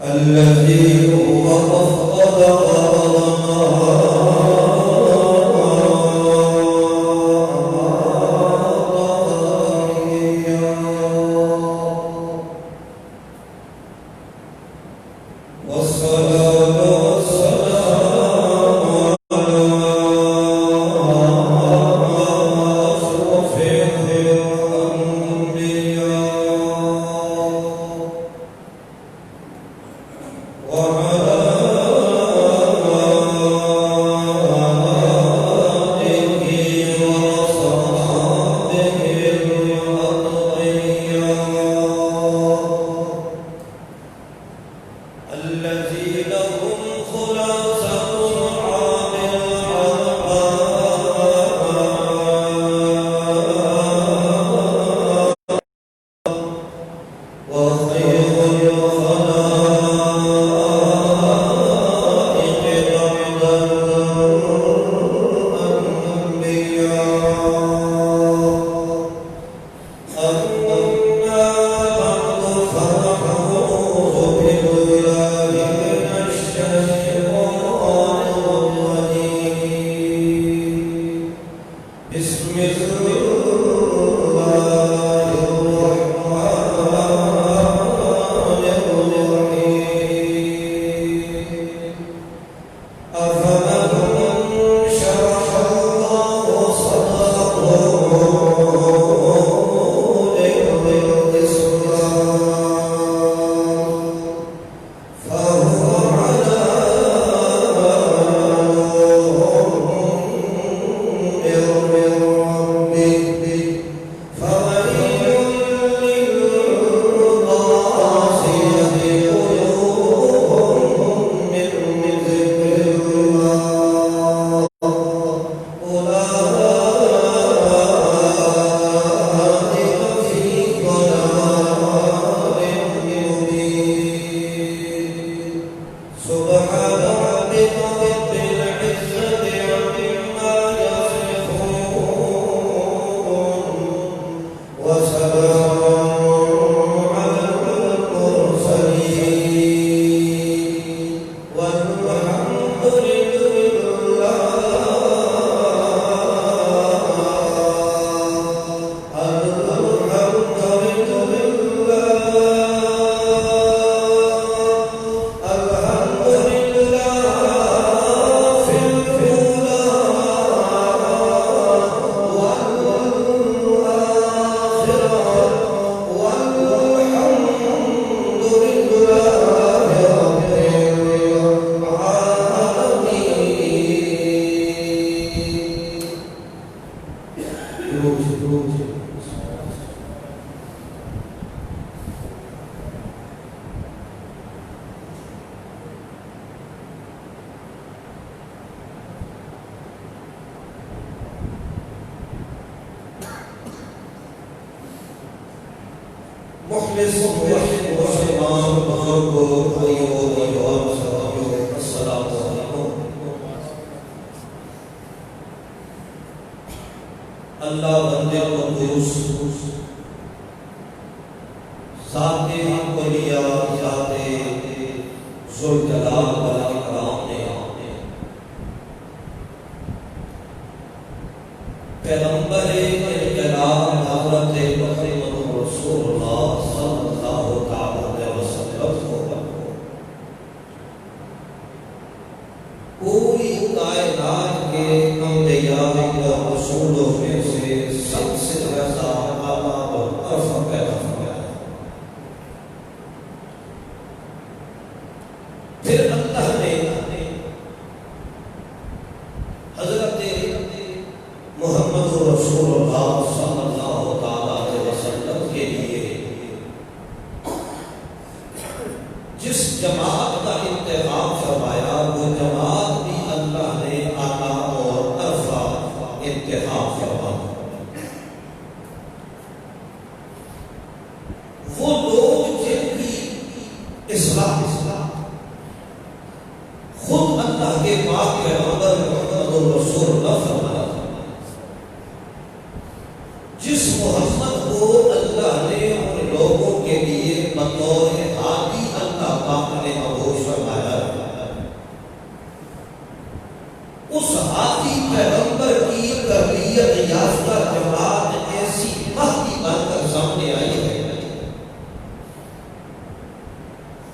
الذي هو أفضل اللہ بندے قدوس ذات کلیہ ذات ذوالجلال والاکرام نے پیغمبر انقلاب حضرت محمد رسول اللہ صلی اللہ علیہ وسلم کو پوری کائنات کے انبیاء و رسولوں میں سے سب سے زیادہ اعلیٰ اور ارفع پیدا فرمایا۔ پھر اللہ نے حضرت محمد رسول اللہ صلی اللہ علیہ وسلم کے لیے جس جماعت کا انتخاب فرمایا وہ جماعت بھی اللہ نے اعلیٰ اور ارفع انتخاب فرمایا۔ وہ لوگ جن کی اصلاح خود اللہ کے پاک پیغمبر محمد رسول اللہ فرمایا جس محمد کو اللہ نے ان لوگوں کے لیے بطور ہادی اللہ پاک نے مبعوث فرمایا، اس ہادی پیغمبر کی تربیت یافتہ جماعت ایسی مہدی بن کر سامنے آئی ہے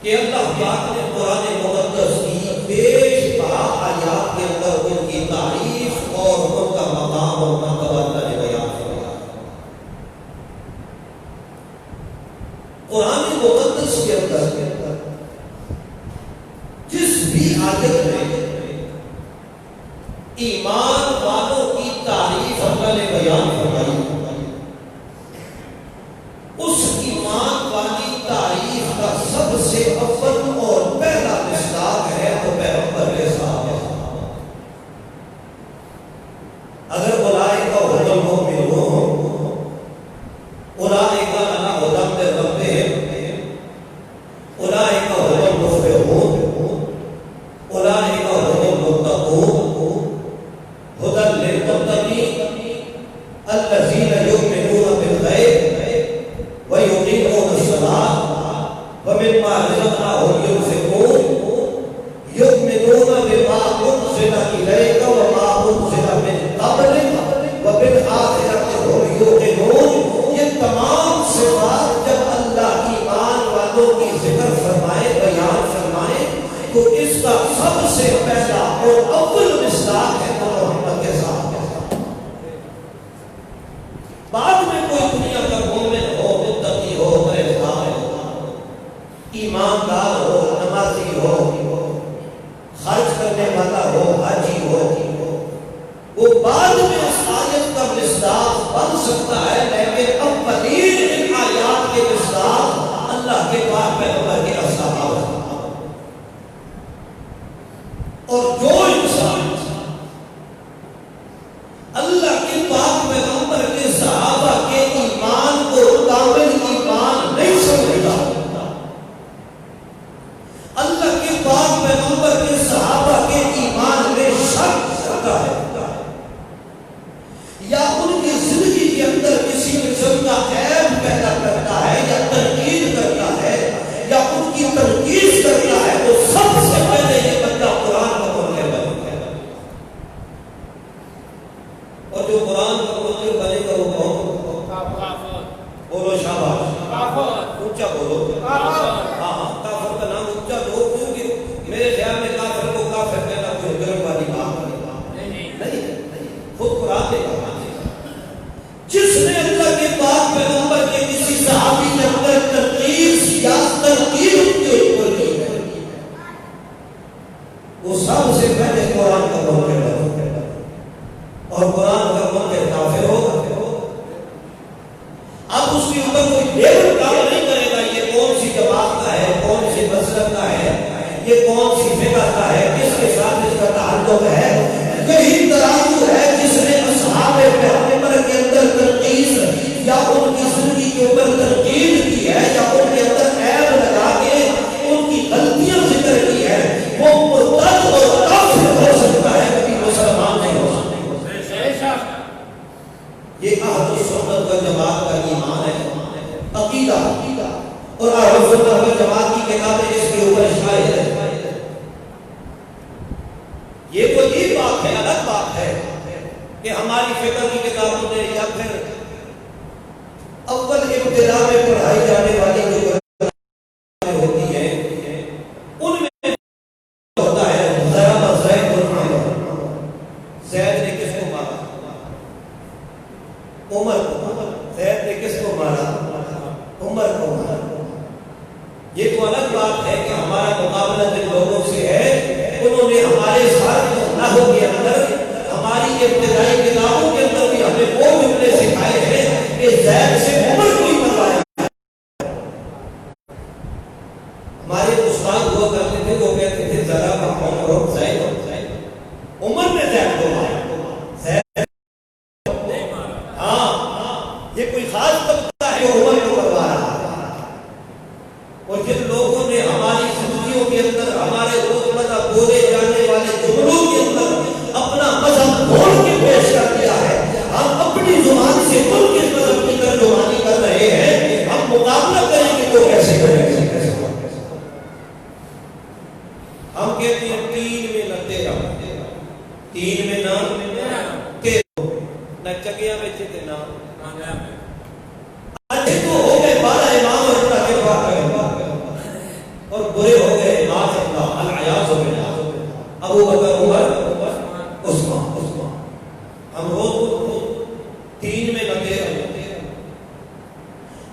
کہ اللہ پاک نے قرآن مقدس کی بیش بہا آیات کے اندر ان کی تعریف اور ان کا مقام اور مرتبہ اللہ نے بیان فرمایا۔ قرآن مقدس کے اندر جس بھی آیت میں ایمان والوں کی تعریف اللہ نے بیان فرمائی، اس ایمان والی تعریف کا سب سے اول اور پہلا مصداق ہے تو پیغمبر کے صحابہ۔ اگر اولئک هم المؤمنون اولئک علی ھدی من ربہم اولئک هم المفلحون اولئک هم المتقون ھدی للمتقین الذین یؤمنون بالغیب وَيُقِيمُونَ الصَّلَاةَ وَمِمَّا رَزَقْنَاهُمْ يُنْفِقُونَ يُؤْمِنُونَ بِمَا أُنزِلَ إِلَيْكَ وَمَا أُنزِلَ مِن قَبْلِكَ وَبِالْآخِرَةِ هُمْ يُوقِنُونَ۔ یہ تمام صفات جب اللہ ایمان والوں کی ذکر فرمائے، بیان فرمائے، تو اس کا سب سے پہلا اور اول مصداق ہے تو محمد کے ساتھ۔ بعد میں کوئی دنیا کا مومن ہو، متقی ہو، پرہیزگار ہو، ایماندار ہو، نمازی ہو، خرچ کرنے والا ہو، حاجی ہو، وہ بعد میں اس آیت کا مصداق بن سکتا ہے، لیکن اولین ان آیات کے مصداق اللہ کے پاک پیغمبر کے اصحاب ہیں۔ اور جو انسان اللہ کے پاک پیغمبر کے صحابہ کے ایمان کو کامل ایمان نہیں سمجھتا، اللہ کے پاک پیغمبر کے صحابہ کے ایمان میں شک کرتا ہے، یا ان کی زندگی کے اندر کسی قسم کا عیب پیدا کرتا ہے، یا تنقید کرتا ہے، یا ان کی تنقید کرتا ہے، تو سب سے پہلے یہ بندہ قرآن کا منکر بنے گا۔ اور جو قرآن کا منکر بنے گا وہ کون؟ بولو شاباش، اونچا بولو، ہاں کافر کا نام اونچا دو، کیونکہ میرے خیال میں کافر کو کافر کہنا کوئی گرم والی بات نہیں، خود قرآن نے کہا جس نے اللہ کے پاک پیغمبر کے کسی صحابی کے اندر تنقید یا تنقید ان کے اوپر کی ہے، وہ سب سے پہلے قرآن کا منکر بنے، اور قرآن کا منکر کافر ہوگا۔ اب اس کے اوپر کوئی لیبل کام نہیں کرے گا، یہ کون سی جماعت کا ہے، کون سی مسلک کا ہے، یہ کون سی فقہ کا ہے، کس کے ساتھ اس کا تعلق ہے۔ یہی ترازو ہے جس نے اصحاب پیغمبر کے اندر تنقید یا ان کی زندگی کے اوپر تنقید کی ہے، یا ان کے اندر عیب لگا کے ان کی غلطیاں ذکر کی ہے، وہ مرتد اور کافر ہو سکتا ہے، کبھی مسلمان نہیں ہو سکتا۔ یہ اہل سنت والجماعت کا ایمان ہے، عقیدہ، اور اہل سنت والجماعت کی کتابیں اس کے اوپر شاہد ہے۔ یہ تو یہ بات ہے، الگ بات ہے کہ ہماری فقہ کی کتابوں میں یا پھر اول ابتدا میں پڑھائی جانے والی جو ہوتی ہے ان میں ہوتا ہے زید نے کس کو مارا؟ عمر کو۔ زید نے کس کو مارا؟ عمر کو مارا۔ یہ تو الگ بات ہے کہ ہمارا مقابلہ جن لوگوں سے ہے انہوں نے ہمارے ساتھ نحو کے اندر، ہماری ابتدائی کتابوں کے اندر بھی ہمیں وہ جملے سکھائے ہیں کہ زید سے عمر کو ہی مروایا۔ ہمارے استاد ہوا کرتے تھے، وہ کہتے تھے ذرا کا قوم اور زید، عمر نے زید کو مارا، یہ کوئی خاص طبقہ ہے جو عمر کو کروا رہا ہے۔ اور جن لوگوں نے ہماری زندگیوں کے اندر، ہمارے روزمرہ بولے جانے والے جملوں کے اندر اپنا مذہب کھول کے پیش کر دیا ہے، ہم اپنی زبان سے ان کی اچھے تو ہو گئے 12 امام اللہ کے پاک اور برے ہو گئے ناز اللہ العیاذ باللہ ابو بکر عمر عثمان ہم روز 3 میں لگے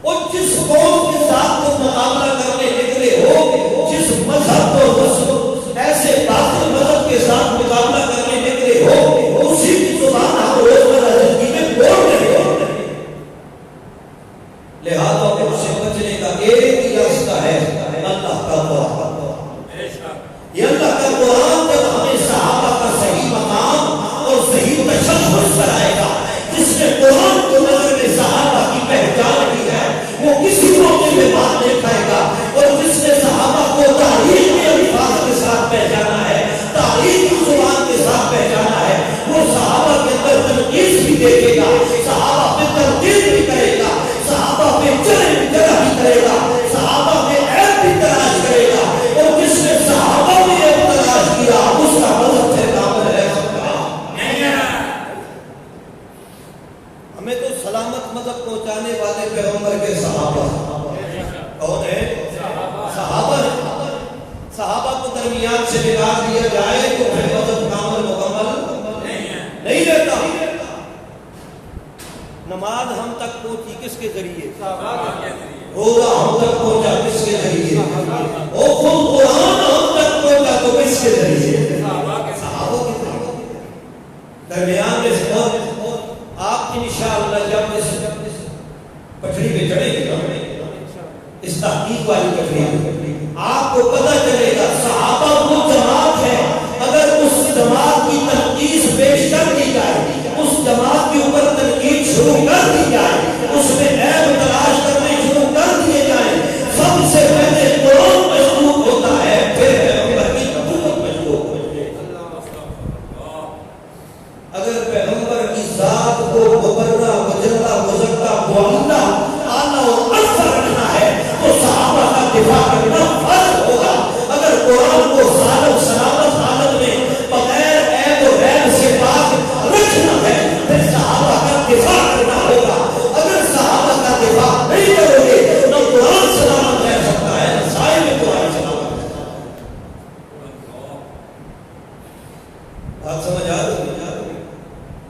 اور جس قوم کے ساتھ تم مقابلہ کرنے نکلے ہو جس مذہب کو ایسے باطل مذہب کے ساتھ مقابلہ کرنے نکلے ہو اسی کی زبان ہم روزمرہ زندگی میں بول رہے ہو لہذا اس سے بچنے کا ایک ہی راستہ ہے اللہ کا قرآن یہ اللہ کا قرآن جب ہمیں صحابہ کا صحیح مقام اور صحیح تشخص کرائے گا جس نے قرآن کو نظر میں صحابہ کی پہچان کی ہے وہ کسی موقع میں بات نہیں کھائے گا اور جس نے صحابہ کو تاریخ کے الفاظ کے ساتھ پہچانا ہے تاریخ کی زبان کے ساتھ پہچانا ہے وہ صحابہ کے اندر تنقید بھی دیکھے گا صحابہ پہ تنقید بھی کرے گا صحابہ پہ جرح بھی کرے گا صحابہ پہ عیب بھی تلاش کرے گا اور جس نے صحابہ میں عیب تلاش کیا اس کا مذہب سے کامل رہ سکتا ہمیں تو سلامت مذہب پہنچانے والے پیغمبر کے صحابہ کون ہے صحابہ کو درمیان سے نکال دیا جائے تو پھر مذہب کامل مکمل نہیں رہتا نماز ہم تک پہنچی کس کے ذریعے روزہ ہم تک پہنچا کس کے ذریعے اور خود قرآن ہم تک پہنچا تو کس کے ذریعے صحابہ کے ذریعے درمیان میں آپ انشاءاللہ جب اس پٹری پہ چڑھیں گے اس تحقیق والی پٹری آپ کو پتہ چلے گا صحابہ وہ جماعت ہے اگر اس جماعت کی تنقید پیش کر دی جائے اس جماعت کے اوپر تنقید شروع کر دی جائے اس میں عیب تلاش کرنے شروع کر دیے جائیں سب سے پہلے قرآن مشروط ہوتا ہے پھر پیغمبر کی نبوت مشروط ہوتی ہے اگر پیغمبر کی ذات کو مبرہ مجلہ مزکہ معلہ اعلیٰ اور افضل رکھنا ہے تو صحابہ کا دفاع کرنا فرض ہوگا اگر قرآن کو سالم سلامت حالت میں بغیر عیب و ریب سے پاک رکھنا ہے پھر صحابہ کا دفاع کرنا ہوگا اگر صحابہ کا دفاع نہیں کرو گے نہ قرآن سلامت رہ سکتا ہے نہ سائے میں قرآن سلامت رہ سکتا ہے آپ سمجھ آ رہے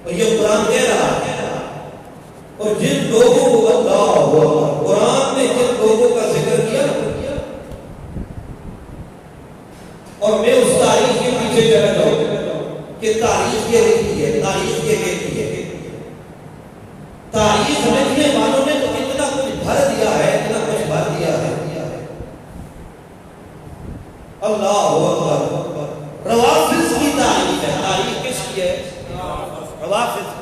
اور یہ قرآن کہہ رہا ہے اور جن لوگوں کو اللہ قرآن نے جن لوگوں کا ذکر کیا اور میں اس تاریخ کے پیچھے چلا جاؤں کہ تاریخ یہ لکھی ہے تاریخ یہ لکھی ہے تاریخ لکھنے والوں نے تو اتنا کچھ بھر دیا ہے اتنا کچھ بھر دیا ہے اللہ اکبر روافض کی تاریخ ہے تاریخ کس کی ہے روافض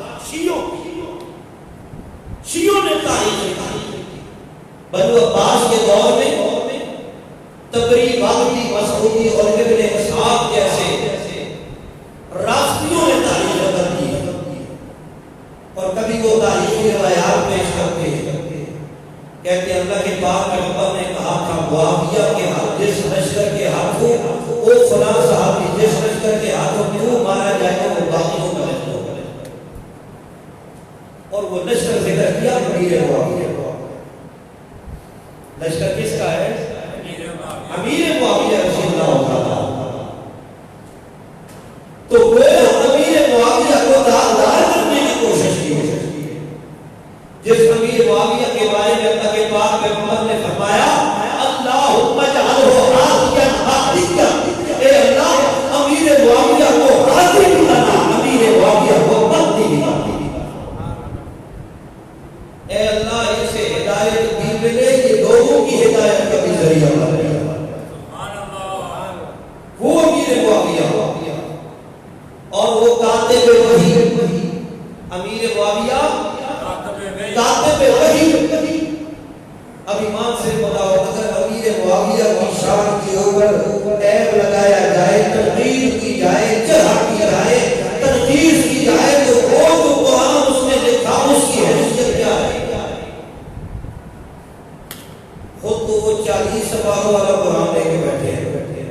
شیعوں نے تاریخ لکھی بنو عباس کے دور میں تبری باغی مسعودی اور ابن اسحاق جیسے رافضیوں نے تاریخ بدل دی اور کبھی وہ تاریخی روایات پیش کرتے ہیں کہتے ہیں اللہ کے پاک پیغمبر نے کہا تھا معاویہ کے ہاتھ جس لشکر کے ہاتھوں وہ فلاں صحابی جس لشکر کے ہاتھوں کیوں مارا جائے گا وہ باقیوں کا لشکر اور وہ لشکر ذکر کیا امیر معاویہ لشکر کس کا ہے امیر معاویہ رضی اللہ عنہ تو وہ امیر معاویہ کو داغدار کرنے کی کوشش کی جس امیر معاویہ کے بارے میں اللہ کے پاک پیغمبر نے فرمایا اللہم اجعلہ راضیا مرضیا اے اللہ امیر معاویہ کو راضی بنا امیر معاویہ کو مرضی بنا اے اللہ اسے ہدایت دی ملے یہ لوگوں کی ہدایت کا بھی ذریعہ بنے وہ امیر معاویہ اور وہ کاتب وحی امیر معاویہ کاتب وحی اب ایمان سے بتاؤ اگر امیر معاویہ کی شان کے اوپر عیب لگایا جائے تنقید کی جائے جرح کی جائے تنقید کی جائے تو وہ جو قرآن اس نے لکھا اس کی حیثیت کیا ہے خود تو وہ 40 پاروں والا قرآن لے کے بیٹھے ہیں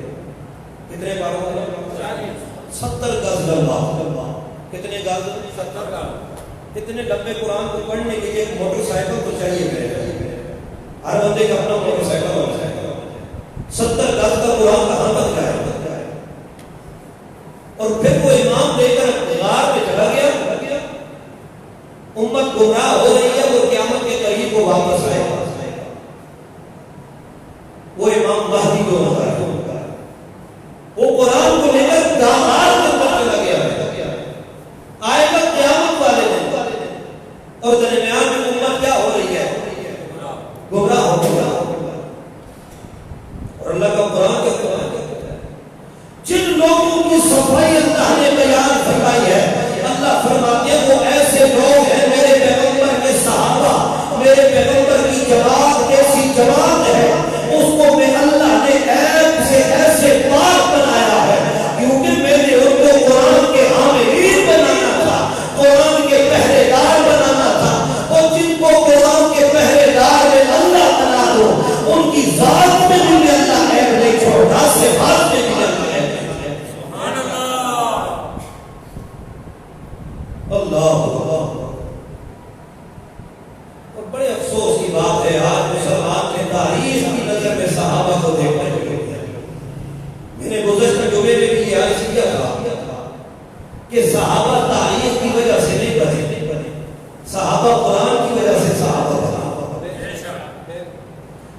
کتنے پاروں والا 70 گز لمبا کتنے گز 70 گز اتنے لمبے قرآن کو پڑھنے کے لیے ایک موٹر سائیکل تو چاہیے میرے، ہر بندے کا اپنا موٹر سائیکل ہوتا ہے۔ 70 گز کا قرآن کہاں تک جائے؟ اور پھر وہ امام لے کر غار میں چلا گیا، امت گمراہ ہو رہی ہے، وہ قیامت کے قریب کو واپس آئے گا۔ وہ امام مہدی جو ہوتا ہے وہ قرآن کو لے کر غار کے اندر چلا گیا، آئے گا قیامت والے دن، اور درمیان میں امت کیا ہو رہی ہے؟ گمراہ ہو گیا۔ اور اللہ کا قرآن کہتا ہے جن لوگوں کی صفائی اللہ نے بیان فرمائی ہے، اللہ فرماتے ہیں وہ ایسے لوگ ہیں میرے پیغمبر کے صحابہ، میرے پیغمبر کی جماعت ایسی جماعت ہے اس کو میں اللہ نے عیب سے ایسے پاک بنایا ہے، کیونکہ میں نے ان کو قرآن کے حاملین بنانا تھا، قرآن کے پہرے دار بنانا تھا، اور جن کو قرآن کے پہرے دار میں اللہ بنا دو ان کی ذات میں بھی اللہ عیب نہیں چھوڑتا، صفات میں بھی اللہ عیب نہیں چھوڑتا۔ اللہ اور بڑے افسوس کی بات ہے آج مسلمان نے تاریخ کی نظر میں صحابہ کو دیکھنے لگے۔ میں نے گزشتہ جمعے میں بھی یہ عرض کیا تھا کہ صحابہ تاریخ کی وجہ سے نہیں بنے، صحابہ قرآن کی وجہ سے صحابہ بنے۔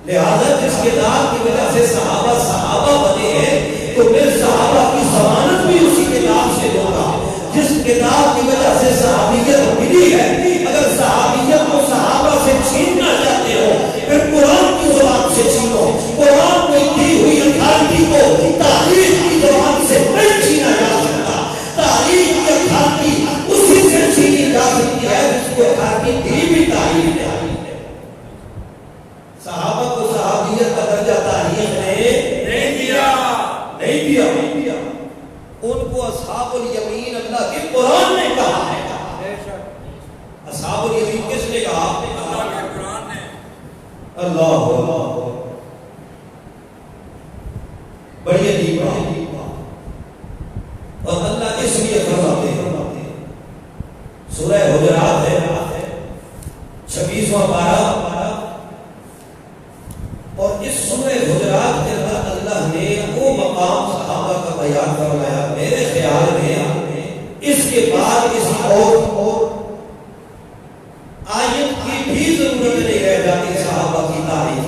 لہذا جس کتاب کی وجہ سے صحابہ بنے ہیں تو میں صحابہ کی ضمانت بھی اسی کتاب سے دوں گا جس کتاب کی وجہ سے صحابیت ملی ہے۔ اگر صحابیت کو صحابہ سے چھیننا چاہتے ہو پھر قرآن کی زبان سے چھینو، قرآن میں دی ہوئی اتھارٹی کو تاریخ کی زبان سے نہیں چھینا جا سکتا، تاریخ کی اتھارٹی اسی سے چھینی جا سکتی ہے جس کو اتھارٹی دی بھی تاریخ ہے۔ صحابہ کو صحابیت کا درجہ تاریخ نے نہیں دیا، ان کو اصحاب الیمین اللہ کے قرآن نے کہا ہے۔ اصحاب الیمین کس نے کہا؟ اللہ کے قرآن نے۔ اللہ بڑی عجیب بات، اور اللہ اس لیے فرماتے ہیں، سورہ حجرات ہے 26واں پارہ، اور اس سورہ حجرات کے اندر اللہ نے وہ مقام صحابہ کا بیان فرمایا، میرے خیال میں اس کے بعد کسی اور آیت کی بھی ضرورت نہیں رہ جاتی صحابہ کی تاریخ،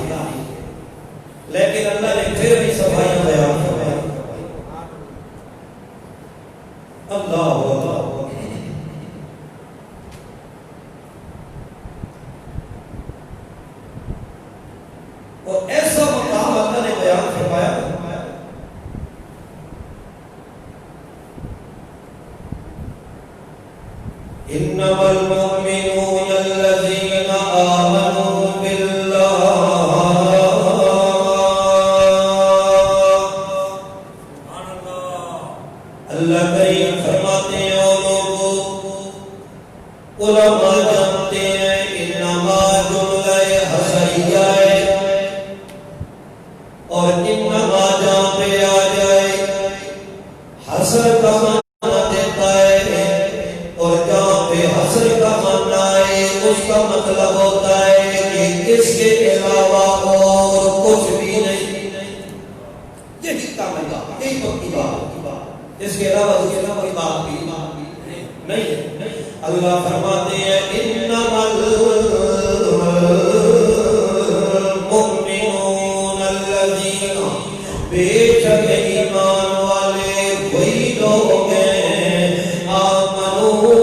لیکن اللہ نے پھر بھی صفائیاں بیان فرمائی۔ اللہ اور ایسا مقام اللہ نے بیان فرمایا، انما المؤمنون الذين آمنوا بالله، اللہ کریم فرماتے ہیں او لوگوں، علماء جانتے ہیں انما جملہ حسیہ ہے، اور انما جہاں پہ آ جائے حسر کا معنی دیتا ہے، اور جہاں پہ حسر کا معنی ہے اس کا مطلب ہوتا ہے کہ اس کے علاوہ اور کچھ بھی نہیں، یہی کامل بات، یہی پکی بات، اس کے علاوہ اس کے علاوہ کوئی بات بھی نہیں۔ اللہ فرماتے ہیں انما المؤمنون الذین، بے شک ایمان والے وہی لوگ ہیں، آمنوا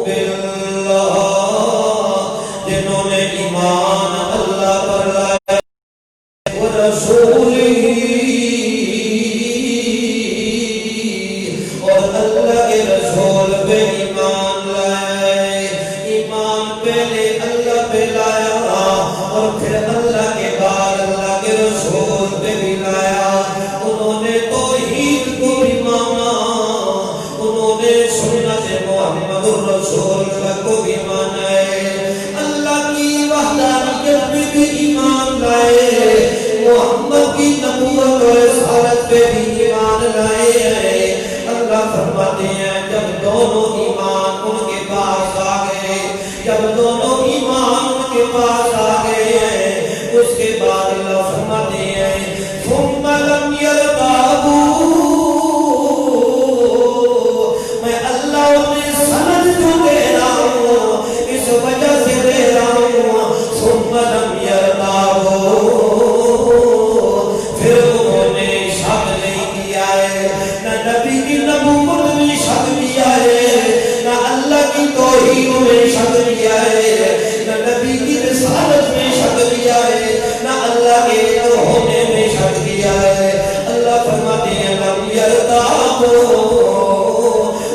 باللہ، جنہوں نے ایمان اللہ پر لایا، ورسولہ، اور اللہ کے رسول پہ ایمان لائے۔ ایمان پہلے اللہ پہ لایا اور پھر اللہ کے بعد اللہ کے رسول پہ بھی لایا۔ انہوں نے توحید کو بھی مانا، انہوں نے سنت محمد الرسول کو بھی مانا ہے، اللہ کی وحدانیت پہ بھی ایمان لائے، محمد کی نبوت اور رسالت پہ بھی ایمان لائے ہیں۔ اللہ فرماتے ہیں جب دونوں ایمان جب دونوں ایمان کے پاس آ گئے ہیں اس کے بعد اللہ فرماتے ہیں ثم لم يرتابوا، میں اللہ انہیں سند جو دے رہا ہوں اس وجہ سے دے رہا ہوں ثم لم يرتابوا، پھر انہوں نے شک نہیں کیا ہے، نہ نبی کی نبوت میں شک کیا ہے، نہ اللہ کی توحید میں شک کیا ہے، نہ نبی کی رسالت میں شک کیا ہے، نہ اللہ کے الہ ہونے میں شک کیا ہے۔ اللہ فرماتے ہیں لم یرتابوا،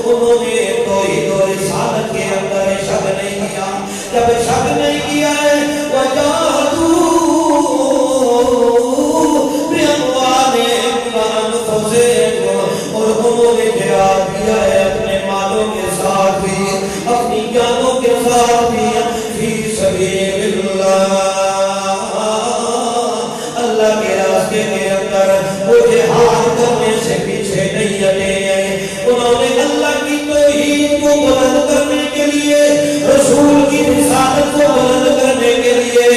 انہوں نے توحید و رسالت کے اندر شک نہیں کیا۔ جب شک نہیں کیا ہے وجاہدوا بِأَمْوَالِهِمْ وَأَنفُسِهِمْ، اور انہوں نے جہاد کیا ہے اپنے مالوں کے ساتھ بھی، اپنی جانوں کے ساتھ بھی، فی سبیل اللہ، اللہ کے راستے کے اندر وہ جہاد کرنے سے پیچھے نہیں ہٹے ہیں۔ انہوں نے اللہ کی توحید کو بلند کرنے کے لیے، رسول کی رسالت کو بلند کرنے کے لیے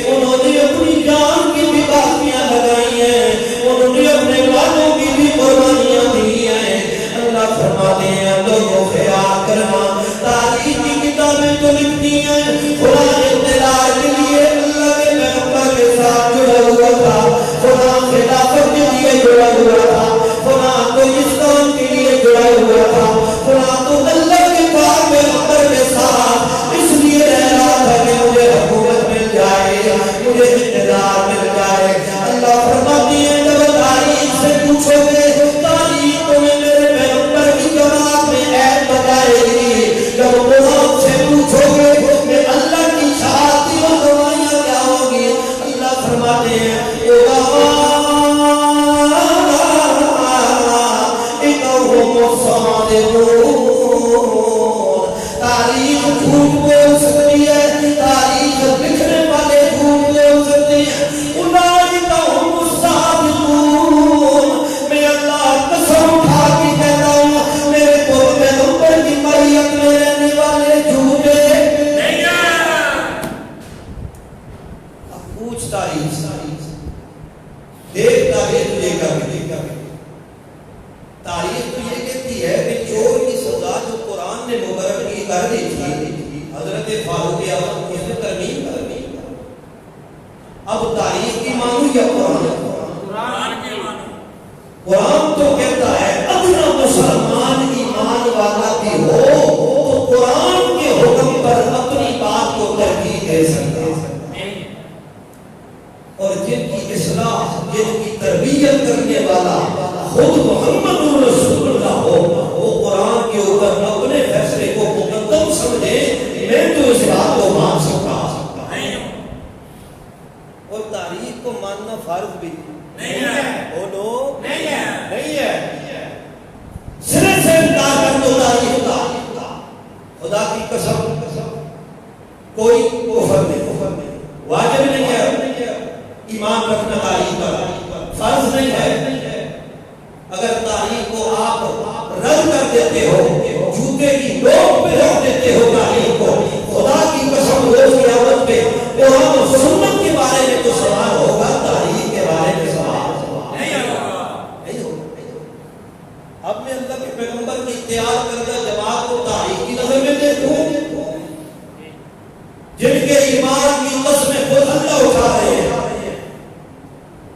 انہوں نے اپنی جان کی بھی باقیاں لگائی ہیں، انہوں نے اپنے والوں کی بھی قربانیاں دی ہیں۔ اللہ فرماتے ہیں لوگوں خیال کرنا، تاریخ کی کتابیں تو لکھتی ہیں خدا اقتدار کے لیے اللہ کے پیغمبر کے ساتھ جڑا ہوا تھا، خدا خلافت کے لیے جڑا ہوا تھا، خدا تو اسلام کے لیے جڑا ہوا تھا، خدا تو اللہ کے پاک پیغمبر کے ساتھ اس لیے رہ رہا تھا کہ مجھے حکومت مل جائے، مجھے اقتدار مل جائے۔ اللہ فرماتے ہیں جب تاریخ سے پوچھو گے تاریخ تمہیں میرے پیغمبر کی جماعت میں عیب بتائے گی، جب قرآن سے پوچھو گے کہ اللہ کی شہادتیں اور گواہیاں کیا ہوگی، اللہ فرماتے ہیں تاریخ جھوٹ بول سکتی ہے، تاریخ لکھنے والے جھوٹ بول سکتے ہیں، اولئک هم الصادقون۔ میں اللہ قسم اٹھا کے کہتا ہوں میرے کو پیغمبر کی معیت میں رہنے والے جھوٹے نہیں ہیں۔ اب پوچھ تاریخ دیکھ تاریخ تجھے کیا تاریخ تو یہ کہتی ہے کہ چور کی سزا جو قرآن نے مقرر کی کر دی تھی حضرت فاروق اعظم اس نے ترمیم کر دی۔ اب تاریخ کی مانو یا قرآن کی مانو؟ قرآن تو کہتا ہے ادنا مسلمان ایمان والا بھی ہو تو قرآن کے حکم پر اپنی بات کو ترجیح دے سکتا ہے، اور جن کی اصلاح جن کی تربیت کرنے والا خود محمد رسول اللہ ہو وہ قرآن کے اوپر اپنے فیصلے کو مقدم سمجھے، میں تو اس بات کو مان سکتا اور تاریخ کو ماننا فرض بھی نہیں ہے، بولو نہیں ہے، سرے سے انکار کر دو تاریخ کا، خدا کی قسم کوئی کفر نہیں، واجب نہیں ہے ایمان رکھنا تاریخ کا، فرض نہیں ہے۔ اگر تاریخ کو آپ رد کر دیتے ہو، جھوٹے کی نوک پہ رکھ دیتے ہو تاریخ کو، خدا کی قسم روز قیامت پہ قرآن و سنت کے بارے میں تو سوال ہوگا، تاریخ کے بارے میں سوال نہیں ہوگا۔ اب میں اللہ کے پیغمبر کی تیار کردہ جماعت کو تاریخ کی نظر میں دیکھوں جن کے ایمان کی قسمیں خود اللہ اٹھا رہے ہیں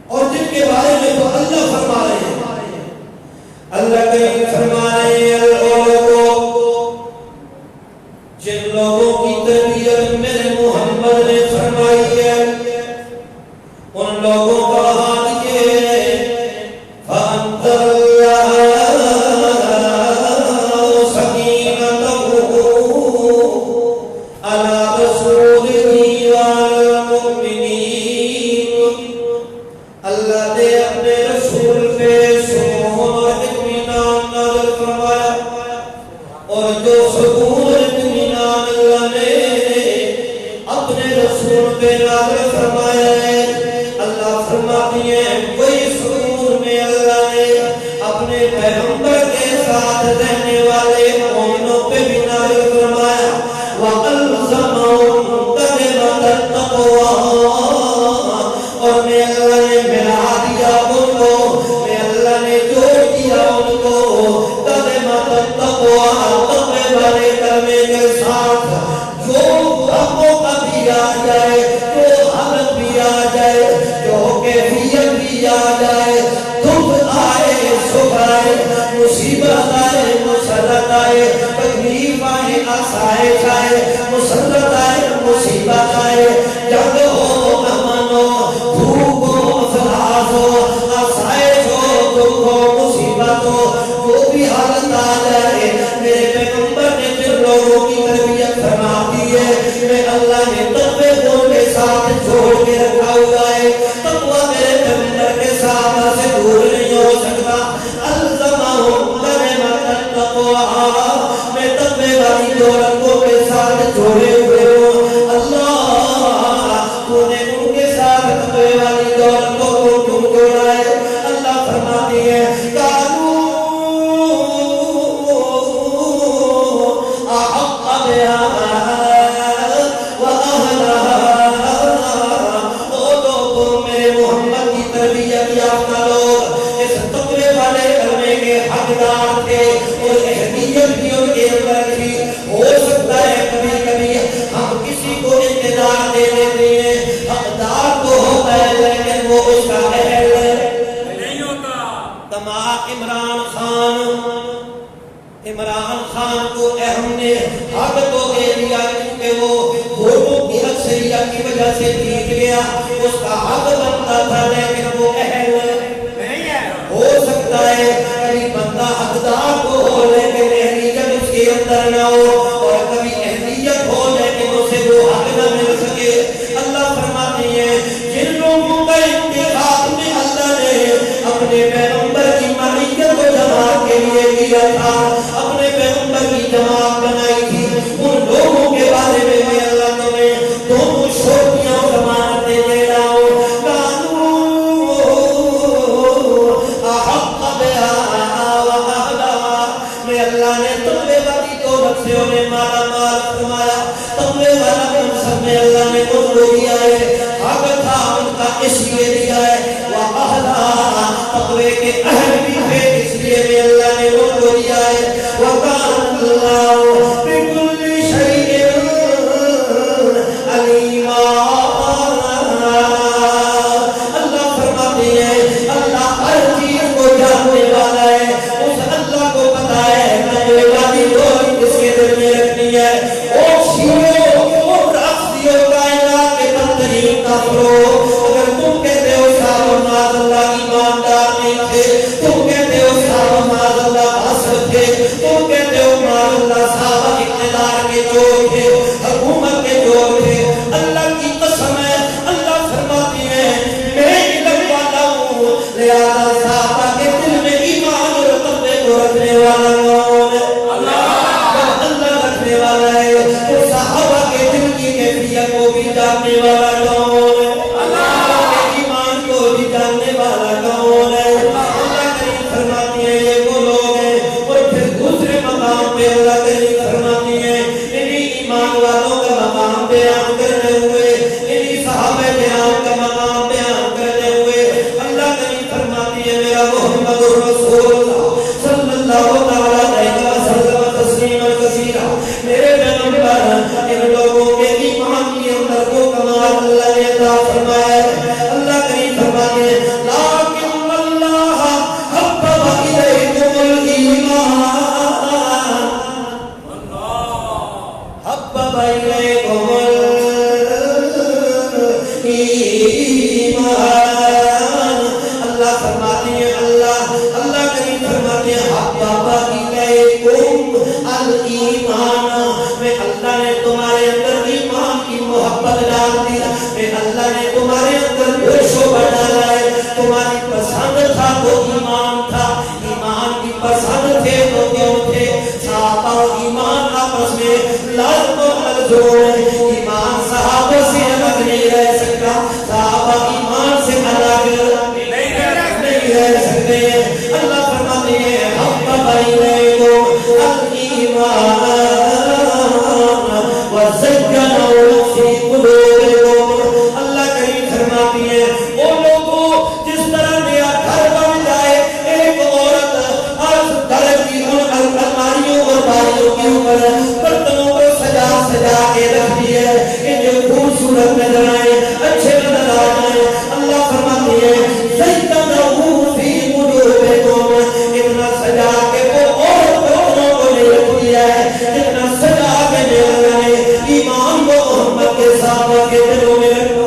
اور جن کے بارے میں تو اللہ فرما رہے ہیں۔ اللہ کے فرما رہے ہیں جن لوگوں کی تربیت میرے محمد نے فرمائی ہے ان لوگوں کا حال یہ ہے فَأَنزَلَ وَأَلْزَمَهُمْ كَلِمَةَ التَّقْوَىٰ، اور میں اللہ نے ملا دیا ان کو، میں اللہ نے جوڑ دیا ان کو کلمۃ التقویٰ، تقوی والے کلمے کے ساتھ۔ جو موقع بھی آ جائے، جو حالت بھی آ جائے، جو کیفیت بھی آ جائے، دکھ آئے، سکھ آئے، مصیبت آئے، مسرت آئے، تکلیف آئے، آسائش آئے، مسرت آئے، مصیبت آئے، جنگ ہو، امن ہو، بھوک ہو، افلاس ہو، آسائش ہو، دکھ ہو، مصیبت ہو، جو بھی حالت آ جائے، میرے پیغمبر نے جن لوگوں کی تربیت فرما دی ہے، میں اللہ نے تقوی کو کے ساتھ جوڑ کے رکھا ہوا ہے۔ تقوی میرے پیغمبر کے ساتھ سے دور نہیں ہو سکتا۔ الزمہم کلمۃ التقویٰ، میں تقوی والی دولتوں کے ساتھ جوڑے ہوئے ہوں۔ اللہ تو نے ان کے ساتھ تقوی والی دولتوں کو کیوں جوڑا ہے؟ اللہ فرماتی ہے قالوا احق بها وأهلها، او لوگوں میرے محمد کی تربیت یافتہ لوگ اس تقوی والے کلمے کے حقدار تھے اور اہمیت بھی ان کے اندر تھی۔ ہو سکتا ہے کبھی کبھی ہم کسی کو اقتدار دے دیتے ہیں، حقدار تو ہوتا ہے لیکن وہ اس کا اہل نہیں ہوتا۔ کما عمران خان کو ہم نے حق تو دے دیا کیونکہ وہ ووٹوں کی اکثریت کی وجہ سے جیت گیا، اس کا حق بنتا تھا لیکن وہ اہل نہیں ہے۔ ہو سکتا ہے کبھی بندہ حقدار تو ہو لیکن اہلیت اس کے اندر نہ ہو، اور کبھی اہلیت ہو لیکن اسے وہ حق نہ مل سکے۔ اللہ فرماتے ہیں جن لوگوں کا انتخاب میں اللہ نے اپنے پیغمبر کی معیت کو جماعت کے لیے کیا تھا، اپنے پیغمبر کی جماعت بنائی تھی، ان لوگوں کے بارے میں اللہ تمہیں دونوں شوقیاں ضمانتیں دے رہا ہوں۔ میں اللہ نے تقوی والی دولت سے انہیں مالا مال فرمایا، تقوی والا منصب میں اللہ نے ان کو دیا ہے، حق تھا ان کا اس لیے دیا ہے، وَأَهْلَهَا، تقوی کے اہل بھی تھے اس لیے بھی اللہ نے ان کو دیا ہے، وَكَانَ اللَّهُ بِكُلِّ شَيْءٍ عَلِيمًا۔ اللہ فرماتے ہیں اللہ ہر چیز کو جاننے والا ہے، اس اللہ کو پتا ہے تقوی والی دولت کس کے دل میں رکھنی ہے۔ اور شیعوں اور رافضیوں کائنات کے بدترین کافروں، اگر تم کہتے ہو صاحب معاذ اللہ ایماندار نہیں تھے، تم کہتے ہو صاحب معاذ اللہ حسد تھے، تم کہتے ہو معاذ اللہ صاحب اقتدار کے چور تھے، حکومت کے چور تھے، اللہ کی قسم ہے اللہ فرماتی ہے میں علم والا ہوں، لہذا صحابہ کے دل میں ایمان اور تقوی کو رکھنے والا کون ہے؟ اللہ رکھنے والا ہے۔ تو صحابہ کے دل کی کیفیت کو بھی جاننے والا کون ہے؟ اللہ کے ایمان کو بھی جاننے والا کون ہے؟ اللہ کریم فرماتی ہے یہ وہ لوگ ہیں، اور پھر دوسرے مقام پہ اللہ کریم فرماتی ہے انہی ایمان والوں کا مقام بیان کرتے ہوئے، انہی صحابہ بیان کا مقام بیان کرتے ہوئے اللہ کریم فرماتی ہے میرا محمد رسول اللہ صلی اللہ علیہ وسلم تسلیما کثیرا، میرے پیغمبر ان لوگوں کے ایمان کے اندر کو کمال اللہ نے عطا فرمایا ہے۔ اللہ کریم فرماتے ہیں لیکن اللہ حبب الیکم الایمان، حبب الیکم الایمان، اللہ فرماتے ہیں اللہ کریم فرماتے ہیں حبب الیکم الایمان، میں اللہ نے تمہارے اندر ایمان کی محبت ڈال دی، میں اللہ نے تمہارے اندر جوش و ڈالا ہے، تمہاری پسند تھا تو ایمان تھا، ایمان کی پسند تھے تو کیوں تھے؟ صحابہ و ایمان آپس میں لازم و ملزوم ہے، ایمان صحابہ سے الگ نہیں رہ سکتا، صحابہ ایمان سے الگ نہیں رہ سکتے ہیں۔ اللہ فرماتے ہیں حبب الیکم الایمان زَيَّنَهُ فِي قُلُوبِكُمْ. اللہ کریم فرماتی ہے وہ لوگوں جس طرح نیا گھر بن جائے ایک عورت اور گھر کی ان الماریوں اور باریوں کے اوپر برتنوں کو سجا سجا کے رکھتی ہے کہ جو خوبصورت نظر آئے اچھے نظر آ جائیں. اللہ فرماتی ہے زَيَّنَهُ فِي قُلُوبِكُمْ. اتنا سجا کے وہ اور برتنوں کو نہیں رکھتی ہے جتنا سجا کے اللہ نے ایمان کو محمد کے صحابہ کے دلوں میں رکھا.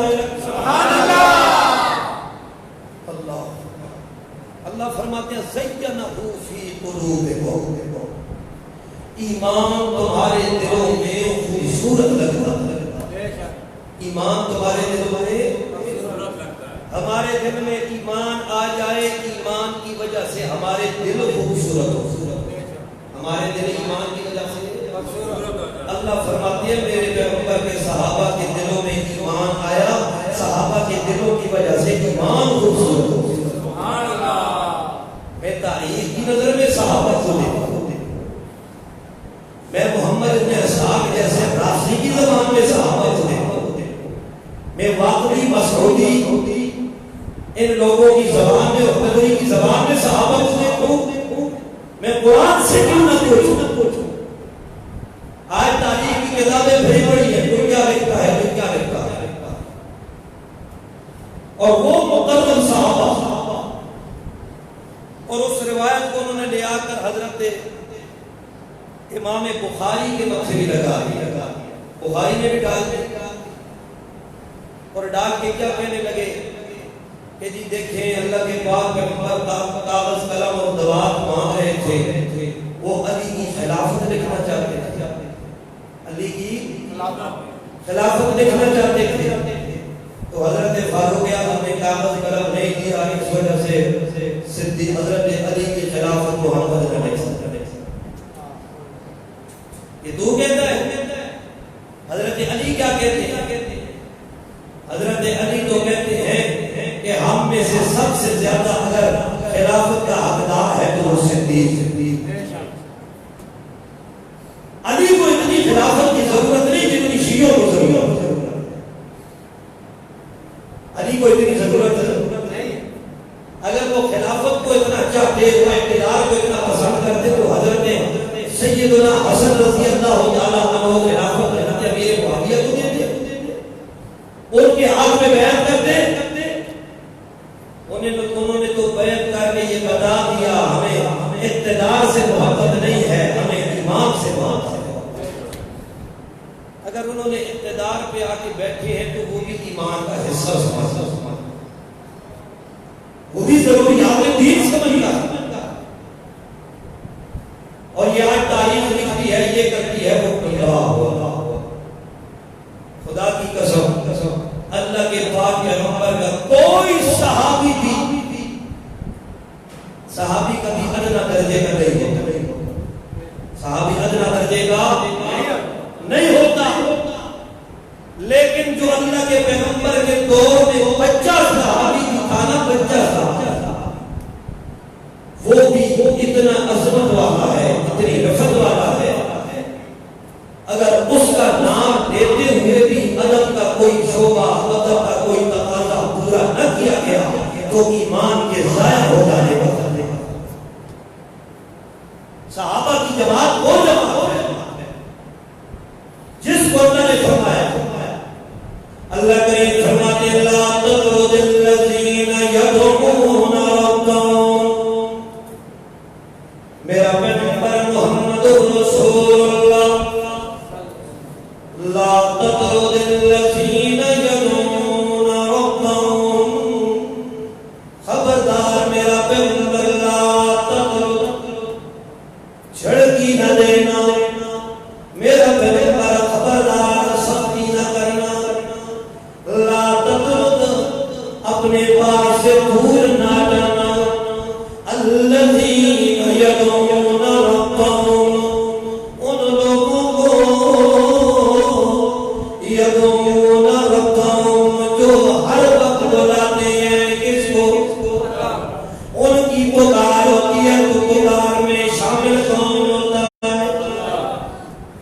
اللہ فرماتے ہیں زَيَّنَهُ فِي قُلُوبِكُمْ. ایمان تمہارے دلوں میں خوبصورت لگتا ہے. ایمان تمہارے دلوں میں ہمارے دل میں ایمان آ جائے ایمان کی وجہ سے ہمارے دل خوبصورت ہو. ہمارے دل ایمان کی وجہ سے اللہ فرماتے ہیں میرے پیغمبر کے صحابہ کے دلوں میں ایمان آیا. صحابہ کے دلوں کی وجہ سے ایمان خوبصورت ہو. میں تاریخ کی نظر میں صحابہ کو دیکھتا ہوں. میں محمد ابن اسحاق جیسے رازی کی زبان میں صحابہ کو دیکھتا ہوں. میں واقعی مسعودی ان لوگوں کی زبان میں اور بدری کی زبان میں صحابہ کو دیکھوں. میں قرآن سے کیوں نہ پوچھوں. آج تاریخ کی کتابیں بھری پڑی ہیں کوئی کیا لکھتا ہے کوئی کیا لکھتا ہے اور وہ مقدم صحابہ اور اس روایت کو انہوں نے لے آ کر حضرت امام بخاری کے وقت سے بھی لگا دیا. بخاری نے بھی ڈال دیا اور ڈال کے کیا کہنے لگے کہ جی دیکھیں اللہ کے پاک پیغمبر کاغذ قلم اور دوات مانگ رہے تھے. وہ علی کی خلافت لکھنا چاہتے تھے. علی کی خلافت لکھنا چاہتے تھے. تو حضرت فاروق اعظم نے کاغذ قلم نہیں دیا. اس وجہ سے صدیق حضرت علی کی خلافت محمد نے لکھ سکتا. یہ تو کہتا ہے حضرت علی کیا کہتے ہیں؟ حضرت علی تو کہتے ہیں کہ ہم میں سے سب سے زیادہ اگر خلافت کا حقدار ہے تو وہ صدیق. علی کو اتنی خلافت کی ضرورت نہیں جتنی شیعوں کو ضرورت ہے. علی کو اتنی ضرورت نہیں. اگر وہ خلافت کو اتنا چاہتے وہ اقتدار کو اتنا پسند کرتے تو حضرت سیدنا حسن رضی اللہ تعالیٰ عنہ خلافت حضرت امیر معاویہ کو دیتے ان کے حق میں بیعت کرتے. انہوں نے تو بیعت کر کے یہ بتا دیا ہمیں اقتدار سے محبت نہیں ہے ہمیں ایمان سے محبت ہے. اگر انہوں نے اقتدار پہ آ کے بیٹھے ہیں تو وہ بھی ایمان کا حصہ سمجھتا وہ بھی ضروریات دین سمجھتا. اور یہ آج تاریخ لکھتی ہے یہ کرتی ہے وہ خدا کی قسم اللہ کے پاک پیغمبر کا کوئی صحابی کبھی ادنا درجے کا نہیں ہوتا. صحابی ادنا درجے کا نہیں ہوتا. لیکن جو اللہ کے پیغمبر کے دور میں بچہ صحابی تھا نا بچہ صحابی وہ بھی اتنا عظمت والا ہے اتنی رفت والا ہے. اگر اس کا نام لیتے ہوئے بھی ادب کا کوئی شعبہ ادب کا کوئی تقاضا پورا نہ کیا گیا تو ایمان کے ضائع ہو جانے کا. صحابہ کی جماعت وہ جماعت ہے جس کو اللہ نے فرمایا. اللہ کریم فرماتے ہیں لا تطرد الذین یدعون ربهم. میرا پیغمبر محمد رسول اللہ لا تطرد الذین یدعون ربهم. خبردار میرا پیغمبر لا تطرد چھڑکی نہ دینا. میرا پیغمبر خبردار سختی نہ کرنا. لا تطرد اپنے پاس سے دور نہ جانا. الذین یدعون ربهم ان لوگوں کو یدعون ربهم جو ہر وقت بلاتے ہیں کس کو ان کی پکار ہوتی ہے تو پکار میں شامل کون ہوتا ہے؟